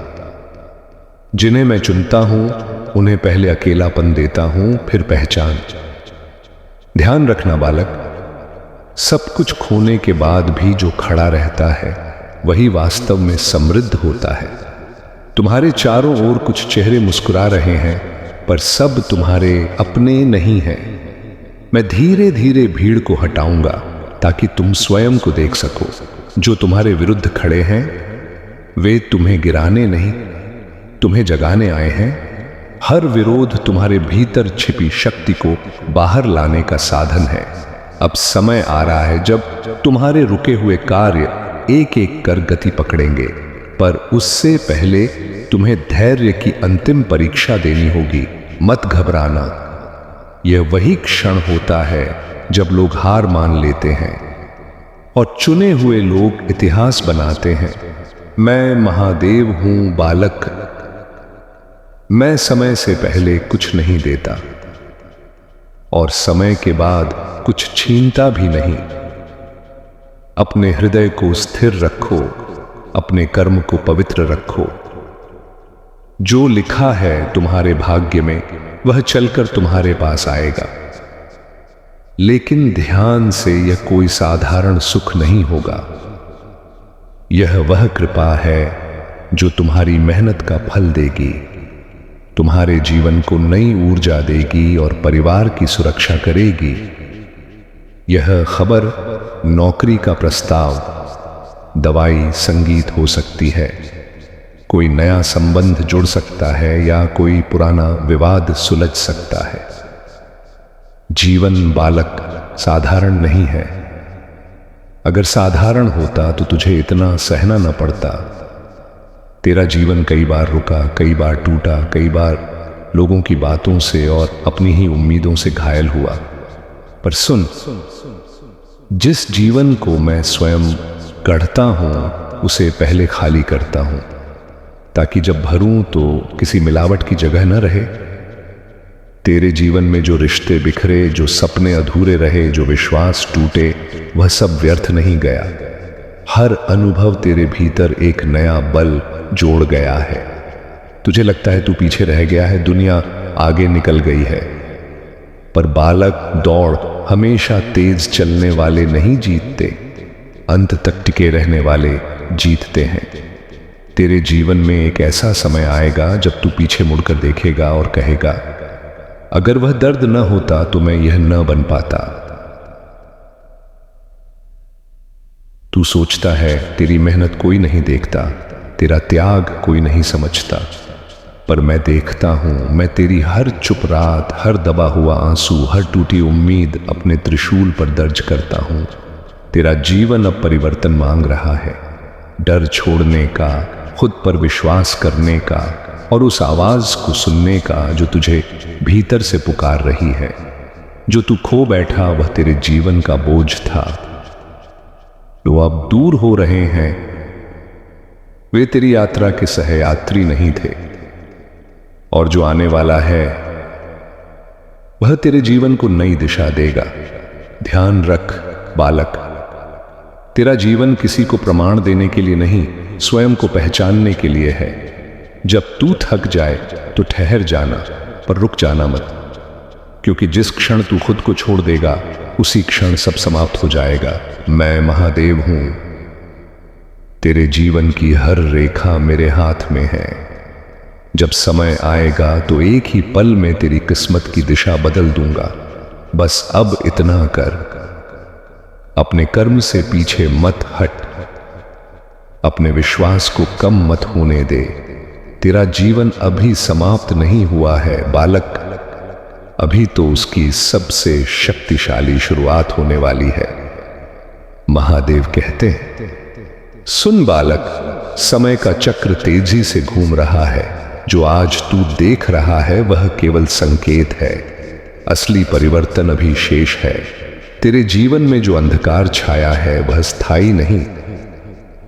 जिन्हें मैं चुनता हूं उन्हें पहले अकेलापन देता हूं, फिर पहचान। ध्यान रखना बालक, सब कुछ खोने के बाद भी जो खड़ा रहता है वही वास्तव में समृद्ध होता है। तुम्हारे चारों ओर कुछ चेहरे मुस्कुरा रहे हैं, पर सब तुम्हारे अपने नहीं हैं। मैं धीरे धीरे भीड़ को हटाऊंगा ताकि तुम स्वयं को देख सको। जो तुम्हारे विरुद्ध खड़े हैं वे तुम्हें गिराने नहीं, तुम्हें जगाने आए हैं। हर विरोध तुम्हारे भीतर छिपी शक्ति को बाहर लाने का साधन है। अब समय आ रहा है जब तुम्हारे रुके हुए कार्य एक एक कर गति पकड़ेंगे, पर उससे पहले तुम्हें धैर्य की अंतिम परीक्षा देनी होगी। मत घबराना, यह वही क्षण होता है जब लोग हार मान लेते हैं और चुने हुए लोग इतिहास बनाते हैं। मैं महादेव हूं बालक, मैं समय से पहले कुछ नहीं देता और समय के बाद कुछ छीनता भी नहीं। अपने हृदय को स्थिर रखो, अपने कर्म को पवित्र रखो। जो लिखा है तुम्हारे भाग्य में वह चलकर तुम्हारे पास आएगा। लेकिन ध्यान से, यह कोई साधारण सुख नहीं होगा। यह वह कृपा है जो तुम्हारी मेहनत का फल देगी, तुम्हारे जीवन को नई ऊर्जा देगी और परिवार की सुरक्षा करेगी। यह खबर नौकरी का प्रस्ताव, दवाई, संगीत हो सकती है। कोई नया संबंध जुड़ सकता है या कोई पुराना विवाद सुलझ सकता है। जीवन बालक साधारण नहीं है। अगर साधारण होता तो तुझे इतना सहना न पड़ता। तेरा जीवन कई बार रुका, कई बार टूटा, कई बार लोगों की बातों से और अपनी ही उम्मीदों से घायल हुआ। पर सुन, जिस जीवन को मैं स्वयं गढ़ता हूं उसे पहले खाली करता हूं, ताकि जब भरूं तो किसी मिलावट की जगह न रहे। तेरे जीवन में जो रिश्ते बिखरे, जो सपने अधूरे रहे, जो विश्वास टूटे, वह सब व्यर्थ नहीं गया। हर अनुभव तेरे भीतर एक नया बल जोड़ गया है। तुझे लगता है तू पीछे रह गया है, दुनिया आगे निकल गई है, पर बालक, दौड़ हमेशा तेज चलने वाले नहीं जीतते, अंत तक टिके रहने वाले जीतते हैं। तेरे जीवन में एक ऐसा समय आएगा जब तू पीछे मुड़कर देखेगा और कहेगा, अगर वह दर्द न होता तो मैं यह न बन पाता। तू सोचता है तेरी मेहनत कोई नहीं देखता, तेरा त्याग कोई नहीं समझता, पर मैं देखता हूं। मैं तेरी हर चुप रात, हर दबा हुआ आंसू, हर टूटी उम्मीद अपने त्रिशूल पर दर्ज करता हूं। तेरा जीवन अब परिवर्तन मांग रहा है, डर छोड़ने का, खुद पर विश्वास करने का और उस आवाज को सुनने का जो तुझे भीतर से पुकार रही है। जो तू खो बैठा वह तेरे जीवन का बोझ था, जो अब दूर हो रहे हैं वे तेरी यात्रा के सहयात्री नहीं थे, और जो आने वाला है वह तेरे जीवन को नई दिशा देगा। ध्यान रख बालक, तेरा जीवन किसी को प्रमाण देने के लिए नहीं, स्वयं को पहचानने के लिए है। जब तू थक जाए तो ठहर जाना, पर रुक जाना मत, क्योंकि जिस क्षण तू खुद को छोड़ देगा उसी क्षण सब समाप्त हो जाएगा। मैं महादेव हूं, तेरे जीवन की हर रेखा मेरे हाथ में है। जब समय आएगा तो एक ही पल में तेरी किस्मत की दिशा बदल दूंगा। बस अब इतना कर, अपने कर्म से पीछे मत हट, अपने विश्वास को कम मत होने दे। तेरा जीवन अभी समाप्त नहीं हुआ है बालक, अभी तो उसकी सबसे शक्तिशाली शुरुआत होने वाली है। महादेव कहते हैं, सुन बालक, समय का चक्र तेजी से घूम रहा है। जो आज तू देख रहा है वह केवल संकेत है। असली परिवर्तन अभी शेष है। तेरे जीवन में जो अंधकार छाया है वह स्थायी नहीं,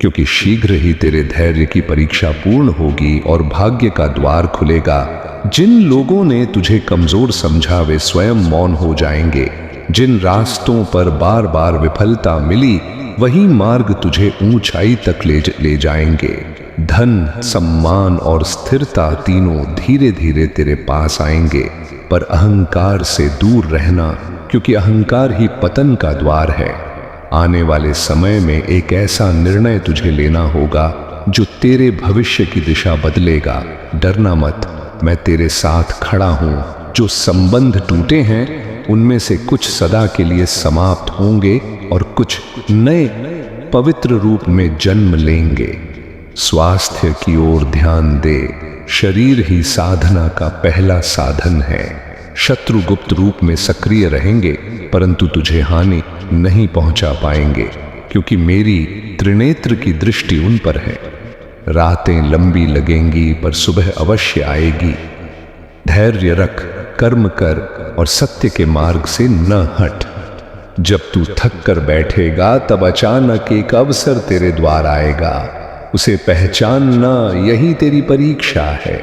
क्योंकि शीघ्र ही तेरे धैर्य की परीक्षा पूर्ण होगी और भाग्य का द्वार खुलेगा। जिन लोगों ने तुझे कमजोर समझा वे स्वयं मौन हो जाएंगे। जिन रास्तों पर बार बार विफलता मिली वही मार्ग तुझे ऊंचाई तक ले जाएंगे। धन, सम्मान और स्थिरता तीनों धीरे धीरे तेरे पास आएंगे, पर अहंकार से दूर रहना, क्योंकि अहंकार ही पतन का द्वार है। आने वाले समय में एक ऐसा निर्णय तुझे लेना होगा जो तेरे भविष्य की दिशा बदलेगा। डरना मत, मैं तेरे साथ खड़ा हूं। जो संबंध टूटे हैं उनमें से कुछ सदा के लिए समाप्त होंगे और कुछ नए पवित्र रूप में जन्म लेंगे। स्वास्थ्य की ओर ध्यान दे। शरीर ही साधना का पहला साधन है। शत्रु गुप्त रूप में सक्रिय रहेंगे परंतु तुझे हानि नहीं पहुंचा पाएंगे, क्योंकि मेरी त्रिनेत्र की दृष्टि उन पर है। रातें लंबी लगेंगी पर सुबह अवश्य आएगी। धैर्य रख, कर्म कर और सत्य के मार्ग से न हट। जब तू थक कर बैठेगा तब अचानक एक अवसर तेरे द्वार आएगा। उसे पहचानना यही तेरी परीक्षा है।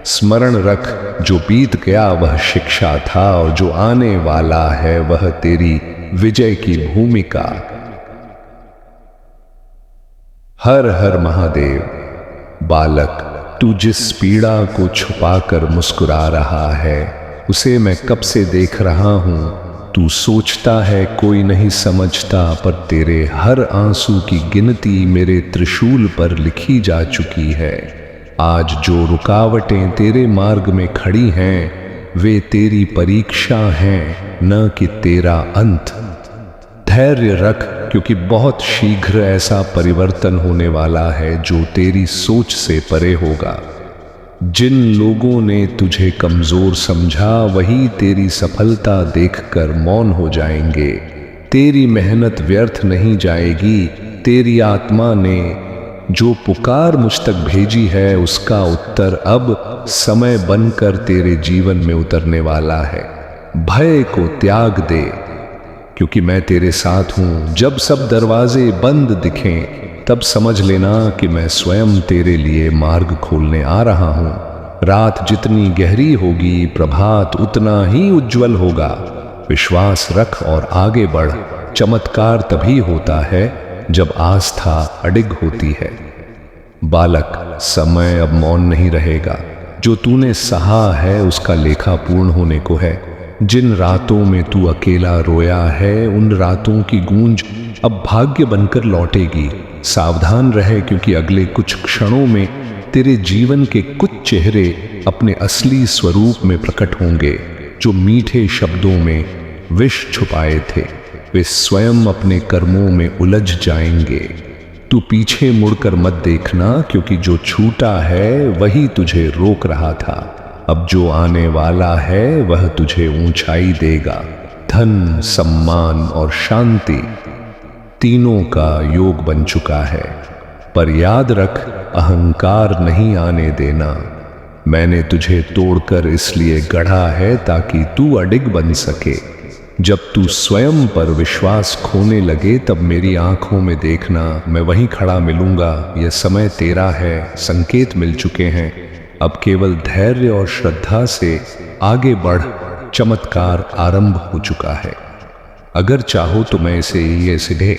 स्मरण रख, जो बीत गया वह शिक्षा था और जो आने वाला है वह तेरी विजय की भूमिका। हर हर महादेव। बालक, तू जिस पीड़ा को छुपाकर मुस्कुरा रहा है उसे मैं कब से देख रहा हूं। तू सोचता है कोई नहीं समझता, पर तेरे हर आंसू की गिनती मेरे त्रिशूल पर लिखी जा चुकी है। आज जो रुकावटें तेरे मार्ग में खड़ी हैं वे तेरी परीक्षा हैं, न कि तेरा अंत। धैर्य रख, क्योंकि बहुत शीघ्र ऐसा परिवर्तन होने वाला है जो तेरी सोच से परे होगा। जिन लोगों ने तुझे कमजोर समझा वही तेरी सफलता देखकर मौन हो जाएंगे। तेरी मेहनत व्यर्थ नहीं जाएगी। तेरी आत्मा ने जो पुकार मुझ तक भेजी है उसका उत्तर अब समय बनकर तेरे जीवन में उतरने वाला है। भय को त्याग दे, क्योंकि मैं तेरे साथ हूं। जब सब दरवाजे बंद दिखें तब समझ लेना कि मैं स्वयं तेरे लिए मार्ग खोलने आ रहा हूं। रात जितनी गहरी होगी प्रभात उतना ही उज्जवल होगा। विश्वास रख और आगे बढ़। चमत्कार तभी होता है जब आस्था अडिग होती है। बालक, समय अब मौन नहीं रहेगा। जो तूने सहा है उसका लेखा पूर्ण होने को है। जिन रातों में तू अकेला रोया है उन रातों की गूंज अब भाग्य बनकर लौटेगी। सावधान रहे, क्योंकि अगले कुछ क्षणों में तेरे जीवन के कुछ चेहरे अपने असली स्वरूप में प्रकट होंगे। जो मीठे शब्दों में विष छुपाए थे वे स्वयं अपने कर्मों में उलझ जाएंगे। तू पीछे मुड़कर मत देखना, क्योंकि जो छूटा है वही तुझे रोक रहा था। अब जो आने वाला है वह तुझे ऊंचाई देगा। धन, सम्मान और शांति तीनों का योग बन चुका है। पर याद रख, अहंकार नहीं आने देना। मैंने तुझे तोड़कर इसलिए गढ़ा है ताकि तू अडिग बन सके। जब तू स्वयं पर विश्वास खोने लगे तब मेरी आंखों में देखना, मैं वहीं खड़ा मिलूंगा। यह समय तेरा है, संकेत मिल चुके हैं। अब केवल धैर्य और श्रद्धा से आगे बढ़। चमत्कार आरंभ हो चुका है। अगर चाहो तो मैं इसे ये सीधे